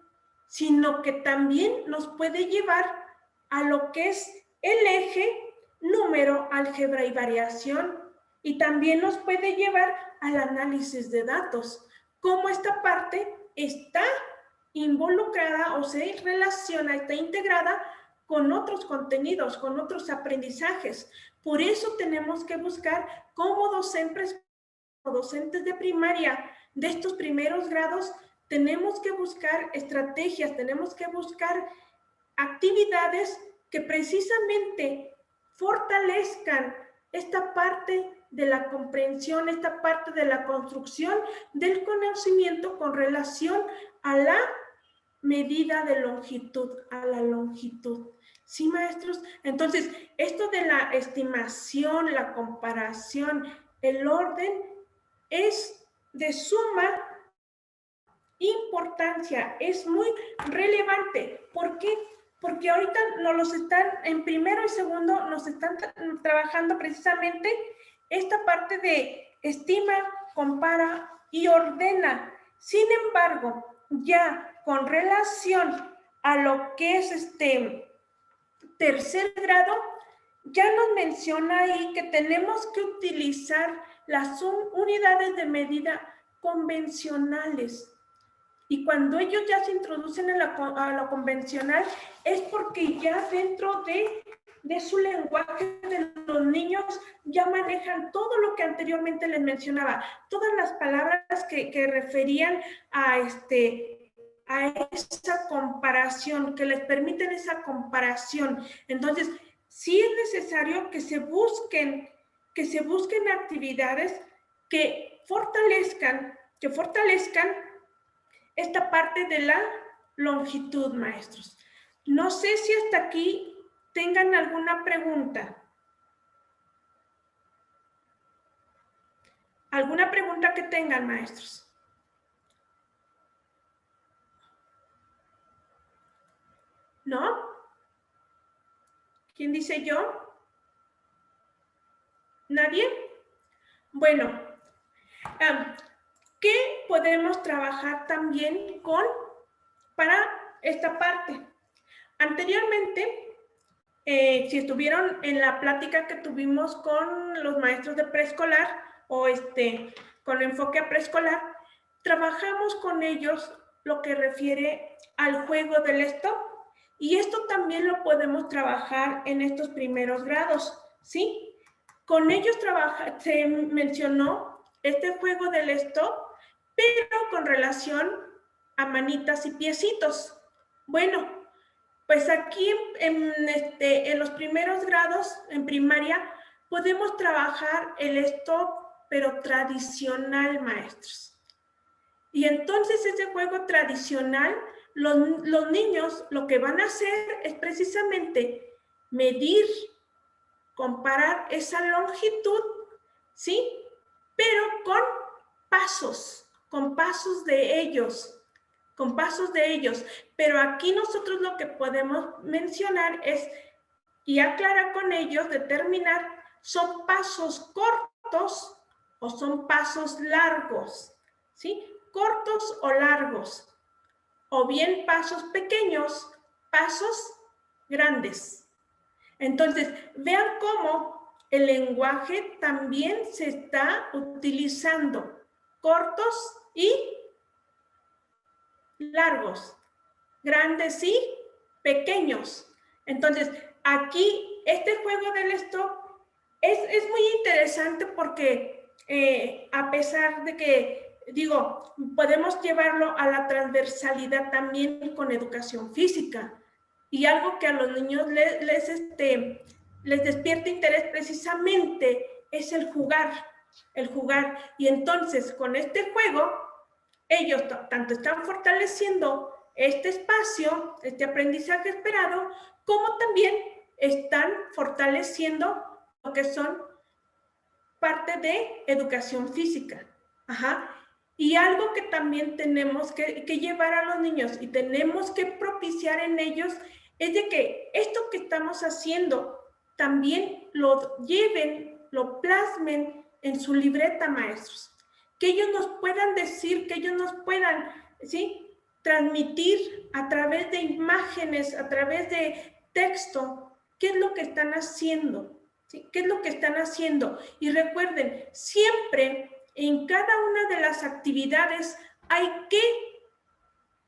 sino que también nos puede llevar a lo que es el eje, número, álgebra y variación, y también nos puede llevar al análisis de datos, cómo esta parte está involucrada o se relaciona, está integrada con otros contenidos, con otros aprendizajes. Por eso tenemos que buscar como docentes de primaria de estos primeros grados, tenemos que buscar estrategias, tenemos que buscar actividades que precisamente fortalezcan esta parte de la comprensión, esta parte de la construcción del conocimiento con relación a la medida de longitud, a la longitud. ¿Sí, maestros? Entonces, esto de la estimación, la comparación, el orden, es de suma importancia, es muy relevante. ¿Por qué? Porque ahorita nos los están, en primero y segundo, nos están trabajando precisamente esta parte de estima, compara y ordena. Sin embargo, ya con relación a lo que es tercer grado, ya nos menciona ahí que tenemos que utilizar las unidades de medida convencionales. Y cuando ellos ya se introducen a lo convencional, es porque ya dentro de su lenguaje de los niños ya manejan todo lo que anteriormente les mencionaba, todas las palabras que referían a esa comparación, que les permiten esa comparación. Entonces, sí es necesario que se busquen actividades que fortalezcan esta parte de la longitud, maestros. No sé si hasta aquí tengan alguna pregunta. ¿Alguna pregunta que tengan, maestros? ¿No? ¿Quién dice yo? ¿Nadie? Bueno, ¿qué podemos trabajar también para esta parte? Anteriormente, si estuvieron en la plática que tuvimos con los maestros de preescolar o con enfoque a preescolar, trabajamos con ellos lo que refiere al juego del stop, y esto también lo podemos trabajar en estos primeros grados, ¿sí? Con ellos se mencionó este juego del stop, pero con relación a manitas y piecitos. Bueno, pues aquí en los primeros grados, en primaria, podemos trabajar el stop, pero tradicional, maestros. Y entonces ese juego tradicional, los niños lo que van a hacer es precisamente medir, comparar esa longitud, ¿sí? Pero con pasos de ellos. Pero aquí nosotros lo que podemos mencionar es, y aclarar con ellos, determinar, ¿son pasos cortos o son pasos largos? ¿Sí? Cortos o largos. O bien pasos pequeños, pasos grandes. Entonces, vean cómo el lenguaje también se está utilizando. Cortos y largos, grandes y pequeños. Entonces, aquí este juego del stop es muy interesante porque a pesar de que, digo, podemos llevarlo a la transversalidad también con educación física, y algo que a los niños les despierta interés precisamente es el jugar. Y entonces con este juego ellos tanto están fortaleciendo este espacio, este aprendizaje esperado, como también están fortaleciendo lo que son parte de educación física. Ajá. Y algo que también tenemos que llevar a los niños y tenemos que propiciar en ellos es de que esto que estamos haciendo también lo lleven, lo plasmen en su libreta, maestros. Que ellos nos puedan decir, que ellos nos puedan, ¿sí?, transmitir a través de imágenes, a través de texto, qué es lo que están haciendo, ¿sí? ¿Qué es lo que están haciendo? Y recuerden, siempre en cada una de las actividades hay que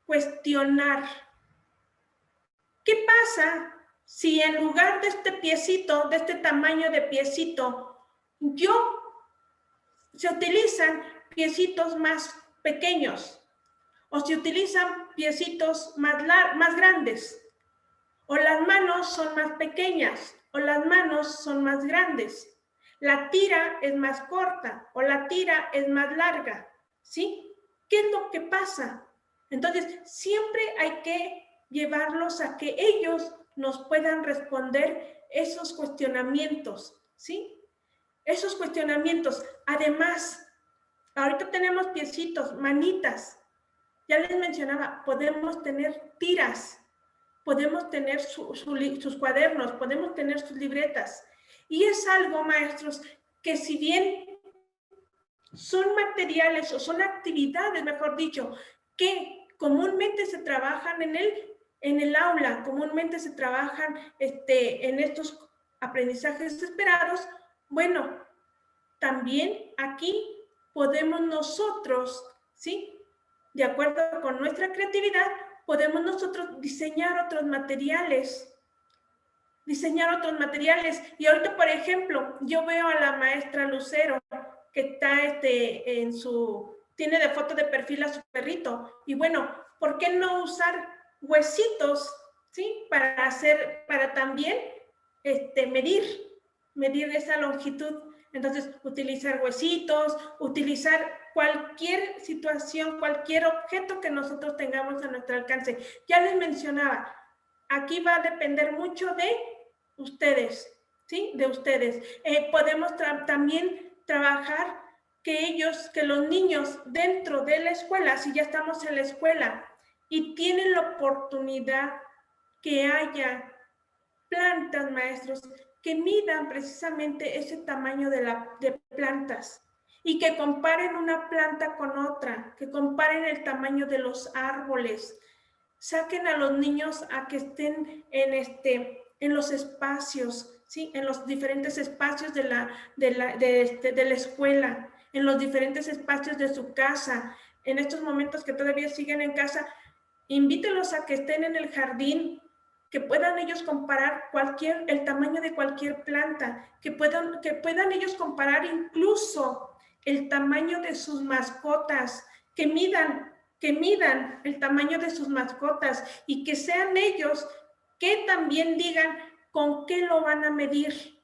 cuestionar. ¿Qué pasa si en lugar de este piecito, de este tamaño de piecito, se utilizan piecitos más pequeños, o se utilizan piecitos más grandes, o las manos son más pequeñas, o las manos son más grandes? la tira es más corta o la tira es más larga, ¿sí? ¿Qué es lo que pasa? Entonces, siempre hay que llevarlos a que ellos nos puedan responder esos cuestionamientos, ¿sí? Esos cuestionamientos. Además, ahorita tenemos piecitos, manitas. Ya les mencionaba, podemos tener tiras, podemos tener sus cuadernos, podemos tener sus libretas. Y es algo, maestros, que si bien son materiales o son actividades, mejor dicho, que comúnmente se trabajan en el aula, comúnmente se trabajan en estos aprendizajes esperados, bueno, también aquí podemos nosotros, ¿sí? De acuerdo con nuestra creatividad, podemos nosotros diseñar otros materiales. Y ahorita, por ejemplo, yo veo a la maestra Lucero, que está tiene de foto de perfil a su perrito. Y bueno, ¿por qué no usar huesitos, ¿sí? Para también medir esa longitud. Entonces, utilizar huesitos, utilizar cualquier situación, cualquier objeto que nosotros tengamos a nuestro alcance. Ya les mencionaba, aquí va a depender mucho de ustedes, ¿sí? De ustedes. Podemos también trabajar que los niños dentro de la escuela, si ya estamos en la escuela y tienen la oportunidad que haya plantas, maestros, que midan precisamente ese tamaño de plantas y que comparen una planta con otra, que comparen el tamaño de los árboles. Saquen a los niños a que estén en los espacios, ¿sí? En los diferentes espacios de la escuela, en los diferentes espacios de su casa. En estos momentos que todavía siguen en casa, invítelos a que estén en el jardín, que puedan ellos comparar el tamaño de cualquier planta, que puedan ellos comparar incluso el tamaño de sus mascotas, que midan el tamaño de sus mascotas y que sean ellos que también digan con qué lo van a medir.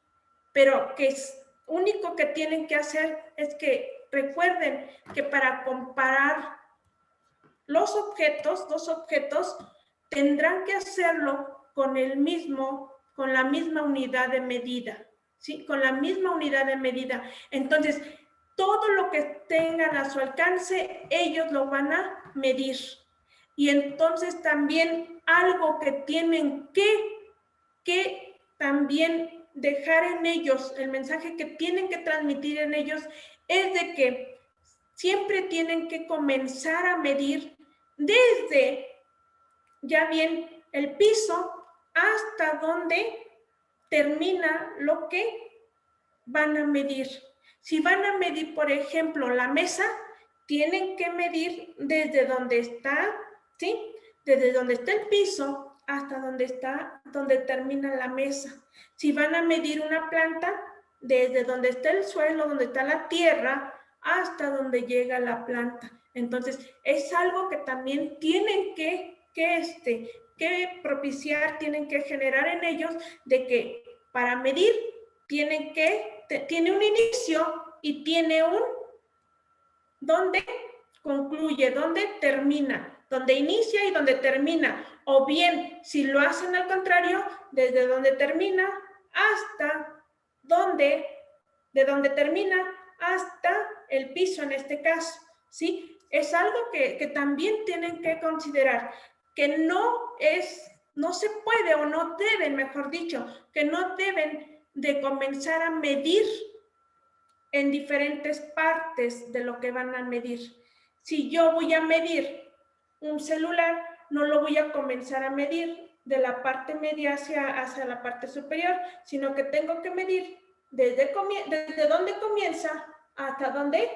Pero que es único que tienen que hacer es que recuerden que para comparar dos objetos, tendrán que hacerlo con la misma unidad de medida, ¿sí? Con la misma unidad de medida. Entonces, todo lo que tengan a su alcance, ellos lo van a medir. Y entonces también algo que tienen que también dejar en ellos, el mensaje que tienen que transmitir en ellos, es de que siempre tienen que comenzar a medir desde ya bien el piso hasta donde termina lo que van a medir. Si van a medir, por ejemplo, la mesa, tienen que medir desde donde está, ¿sí? Desde donde está el piso hasta donde termina la mesa. Si van a medir una planta, desde donde está el suelo, donde está la tierra, hasta donde llega la planta. Entonces, es algo que también tienen que propiciar, tienen que generar en ellos, de que para medir tiene un inicio y tiene un donde concluye, donde termina, donde inicia y donde termina. O bien, si lo hacen al contrario, desde donde termina hasta de donde termina hasta el piso en este caso, ¿sí? Es algo que también tienen que considerar, que no se puede o no deben, mejor dicho, que no deben de comenzar a medir en diferentes partes de lo que van a medir. Si yo voy a medir un celular, no lo voy a comenzar a medir de la parte media hacia la parte superior, sino que tengo que medir desde donde comienza hasta donde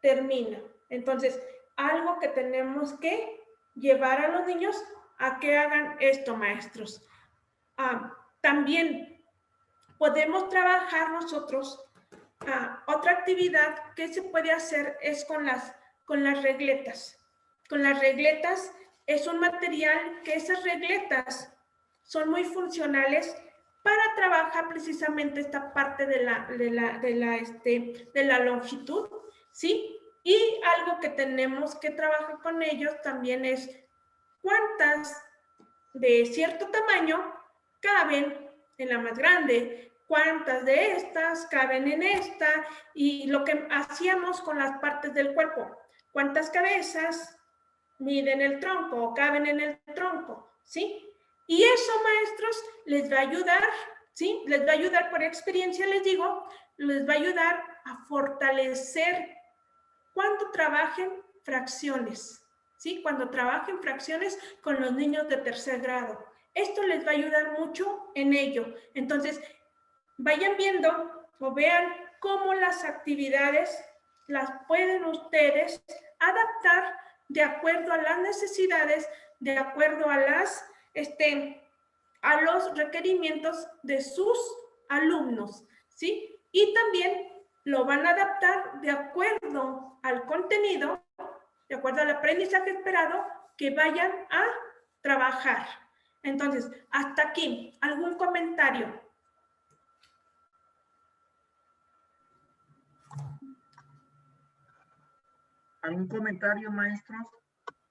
termina. Entonces, algo que tenemos que llevar a los niños a que hagan esto, maestros. También podemos trabajar nosotros. Otra actividad que se puede hacer es con las regletas. Con las regletas es un material que esas regletas son muy funcionales para trabajar precisamente esta parte de la longitud, ¿sí? Y algo que tenemos que trabajar con ellos también es cuántas de cierto tamaño caben en la más grande, cuántas de estas caben en esta, y lo que hacíamos con las partes del cuerpo, cuántas cabezas miden el tronco o caben en el tronco, ¿sí? Y eso, maestros, les va a ayudar, ¿sí? Les va a ayudar, por experiencia les digo, les va a ayudar a fortalecer cuando trabajen fracciones, ¿sí? Cuando trabajen fracciones con los niños de tercer grado. Esto les va a ayudar mucho en ello. Entonces, vayan viendo o vean cómo las actividades las pueden ustedes adaptar de acuerdo a las necesidades, de acuerdo a los requerimientos de sus alumnos, ¿sí? Y también lo van a adaptar de acuerdo al contenido, de acuerdo al aprendizaje esperado que vayan a trabajar. Entonces, hasta aquí, ¿algún comentario? ¿Algún comentario, maestros?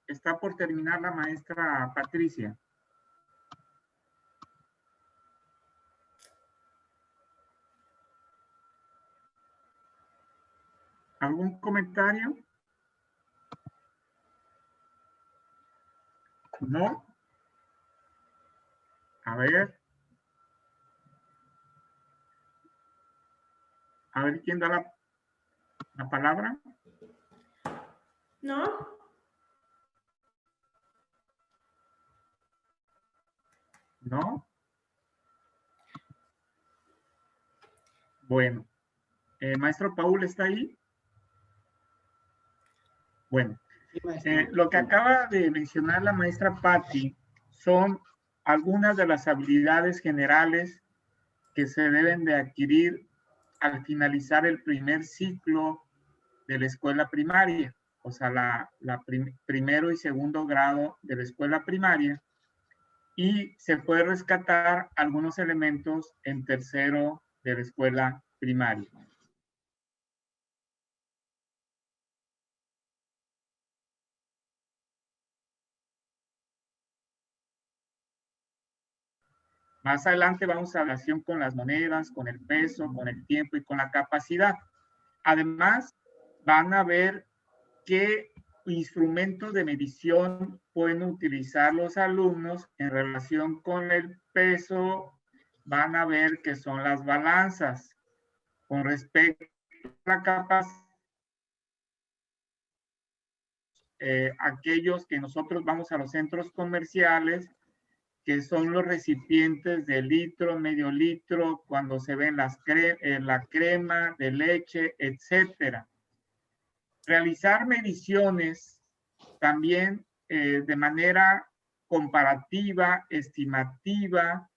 Está por terminar la maestra Patricia. ¿Algún comentario? ¿No? A ver. A ver quién da la palabra. ¿No? ¿No? Bueno. Maestro Paul, ¿está ahí? Bueno. Lo que acaba de mencionar la maestra Patti son algunas de las habilidades generales que se deben de adquirir al finalizar el primer ciclo de la escuela primaria, o sea, primero y segundo grado de la escuela primaria, y se puede rescatar algunos elementos en tercero de la escuela primaria. Más adelante vamos a relación con las monedas, con el peso, con el tiempo y con la capacidad. Además, van a ver qué instrumentos de medición pueden utilizar los alumnos en relación con el peso. Van a ver que son las balanzas. Con respecto a la capacidad, aquellos que nosotros vamos a los centros comerciales, que son los recipientes de litro, medio litro, cuando se ven la crema de leche, etcétera. Realizar mediciones también de manera comparativa, estimativa,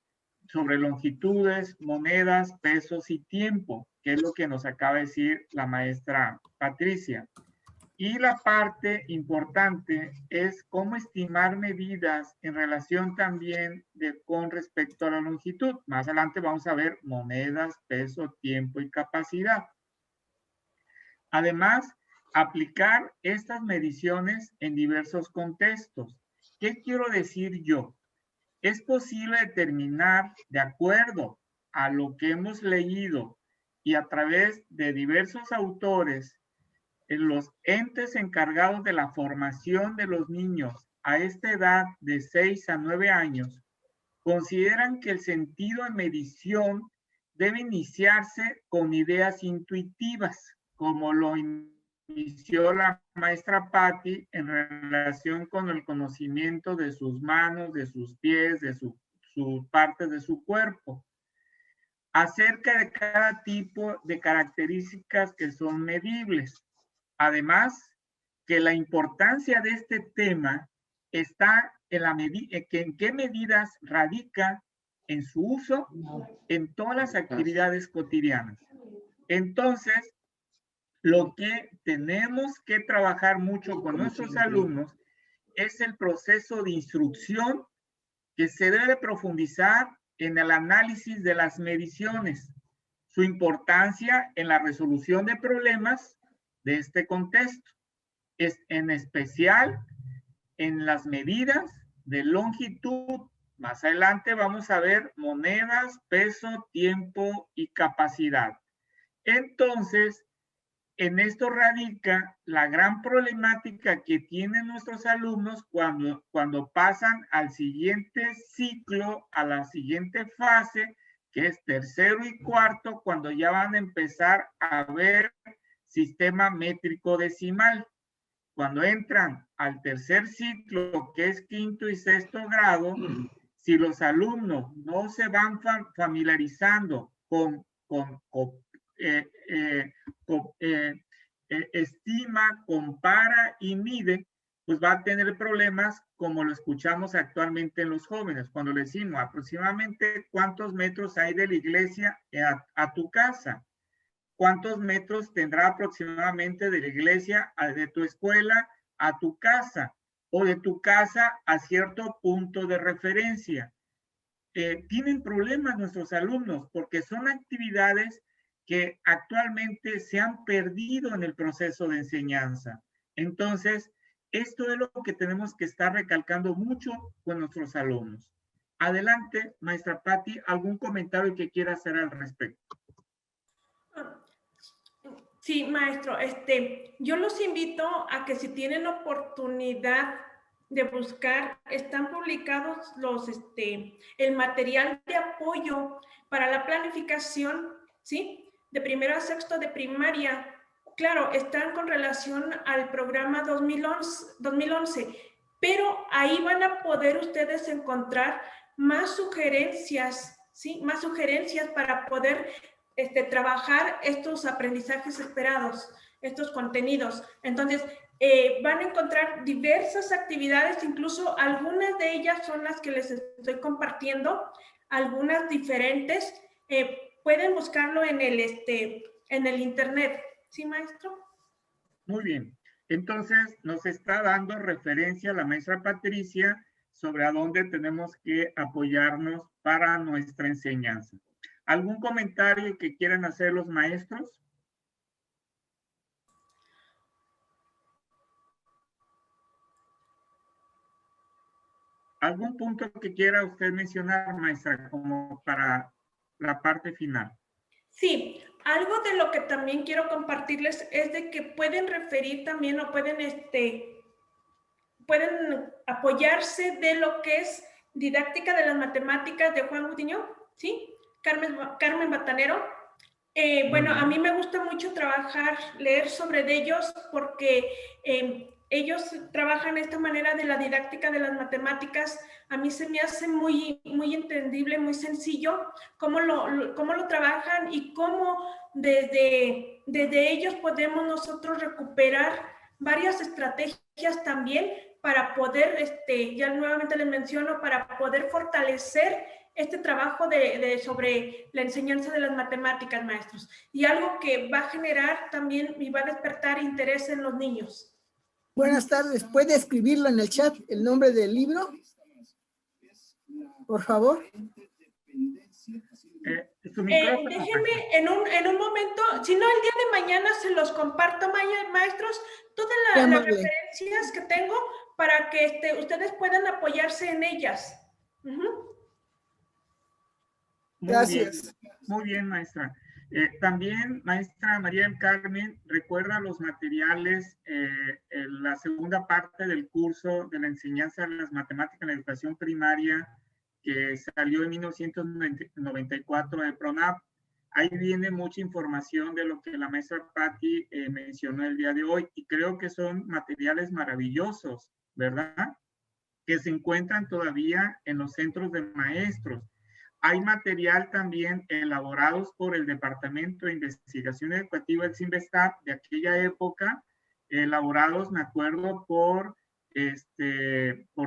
sobre longitudes, monedas, pesos y tiempo, que es lo que nos acaba de decir la maestra Patricia. Y la parte importante es cómo estimar medidas en relación también con respecto a la longitud. Más adelante vamos a ver monedas, peso, tiempo y capacidad. Además, aplicar estas mediciones en diversos contextos. ¿Qué quiero decir yo? Es posible determinar, de acuerdo a lo que hemos leído y a través de diversos autores, en los entes encargados de la formación de los niños a esta edad de 6 a 9 años, consideran que el sentido de medición debe iniciarse con ideas intuitivas, como lo inició la maestra Patti en relación con el conocimiento de sus manos, de sus pies, de sus partes de su cuerpo, acerca de cada tipo de características que son medibles. Además, que la importancia de este tema está en qué medidas radica en su uso en todas las actividades cotidianas. Entonces, lo que tenemos que trabajar mucho con nuestros alumnos es el proceso de instrucción que se debe profundizar en el análisis de las mediciones, su importancia en la resolución de problemas de este contexto, es en especial en las medidas de longitud. Más adelante vamos a ver monedas, peso, tiempo y capacidad. Entonces, en esto radica la gran problemática que tienen nuestros alumnos cuando pasan al siguiente ciclo, a la siguiente fase, que es tercero y cuarto, cuando ya van a empezar a ver sistema métrico decimal. Cuando entran al tercer ciclo, que es quinto y sexto grado, si los alumnos no se van familiarizando con estima, compara y mide, pues va a tener problemas como lo escuchamos actualmente en los jóvenes, cuando le decimos aproximadamente cuántos metros hay de la iglesia a tu casa, cuántos metros tendrá aproximadamente de la iglesia de tu escuela a tu casa, o de tu casa a cierto punto de referencia. Tienen problemas nuestros alumnos porque son actividades que actualmente se han perdido en el proceso de enseñanza. Entonces, esto es lo que tenemos que estar recalcando mucho con nuestros alumnos. Adelante, maestra Patti, ¿algún comentario que quiera hacer al respecto? Sí, maestro, yo los invito a que si tienen oportunidad de buscar, están publicados el material de apoyo para la planificación, ¿sí? De primero a sexto de primaria. Claro, están con relación al programa 2011, pero ahí van a poder ustedes encontrar más sugerencias, ¿sí? Más sugerencias para poder trabajar estos aprendizajes esperados, estos contenidos. Entonces, van a encontrar diversas actividades, incluso algunas de ellas son las que les estoy compartiendo, algunas diferentes. Pueden buscarlo en el internet. ¿Sí, maestro? Muy bien. Entonces, nos está dando referencia la maestra Patricia sobre a dónde tenemos que apoyarnos para nuestra enseñanza. ¿Algún comentario que quieran hacer los maestros? ¿Algún punto que quiera usted mencionar, maestra, como para la parte final? Sí, algo de lo que también quiero compartirles es de que pueden referir también o pueden apoyarse de lo que es didáctica de las matemáticas de Juan Gudiño, ¿sí? Carmen Batanero. Bueno, a mí me gusta mucho leer sobre ellos porque ellos trabajan esta manera de la didáctica de las matemáticas. A mí se me hace muy, muy entendible, muy sencillo cómo lo trabajan y cómo desde ellos podemos nosotros recuperar varias estrategias también para poder, ya nuevamente les menciono, para poder fortalecer este trabajo sobre la enseñanza de las matemáticas, maestros. Y algo que va a generar también y va a despertar interés en los niños. Buenas tardes. ¿Puede escribirlo en el chat el nombre del libro? Por favor. Déjenme en un momento, si no el día de mañana se los comparto, maestros, todas las referencias que tengo para que ustedes puedan apoyarse en ellas. Gracias. Muy bien, maestra. También, maestra María del Carmen, recuerda los materiales en la segunda parte del curso de la enseñanza de las matemáticas en la educación primaria que salió en 1994 de PRONAP. Ahí viene mucha información de lo que la maestra Patti mencionó el día de hoy y creo que son materiales maravillosos, ¿verdad? Que se encuentran todavía en los centros de maestros. Hay material también elaborados por el Departamento de Investigación Educativa del CINVESTAP de aquella época, elaborados, me acuerdo, por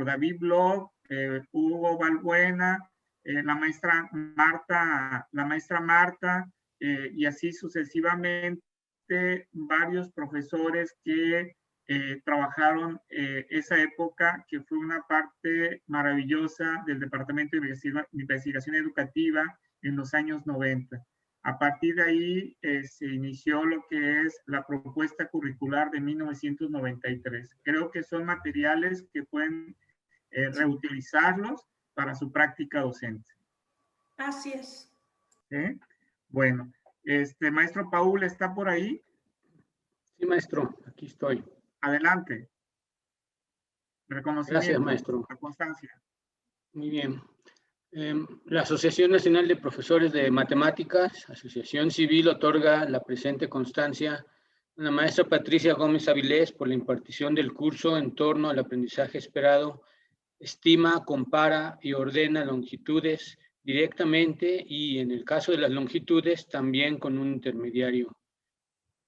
David Bloch, Hugo Balbuena, la maestra Marta, y así sucesivamente varios profesores que trabajaron esa época, que fue una parte maravillosa del Departamento de Investigación Educativa en los años 90. A partir de ahí se inició lo que es la propuesta curricular de 1993. Creo que son materiales que pueden reutilizarlos para su práctica docente. Así es. ¿Sí? Bueno, maestro Paul, ¿está por ahí? Sí, maestro, aquí estoy. Adelante. Reconocimiento. Gracias, maestro. La constancia. Muy bien. La Asociación Nacional de Profesores de Matemáticas, Asociación Civil, otorga la presente constancia a la maestra Patricia Gómez Avilés por la impartición del curso en torno al aprendizaje esperado, estima, compara y ordena longitudes directamente y, en el caso de las longitudes, también con un intermediario.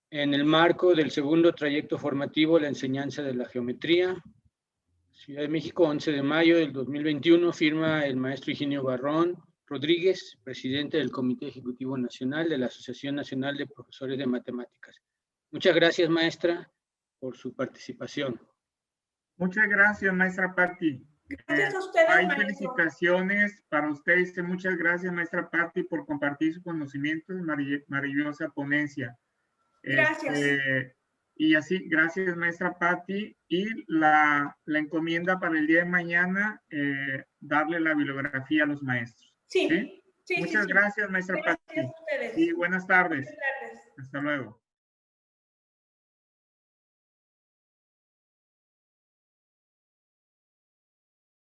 En el marco del segundo trayecto formativo, la enseñanza de la geometría, Ciudad de México, 11 de mayo del 2021, firma el maestro Higinio Barrón Rodríguez, presidente del Comité Ejecutivo Nacional de la Asociación Nacional de Profesores de Matemáticas. Muchas gracias, maestra, por su participación. Muchas gracias, maestra Patti. Gracias a ustedes, Hay maestro. felicitaciones para ustedes. Muchas gracias, maestra Patti, por compartir su conocimiento en maravillosa ponencia. Gracias. Y así, gracias, maestra Patti. Y la encomienda para el día de mañana, darle la bibliografía a los maestros. Sí. Muchas gracias, maestra Patti. Gracias a ustedes. Y buenas tardes. Buenas tardes. Hasta luego.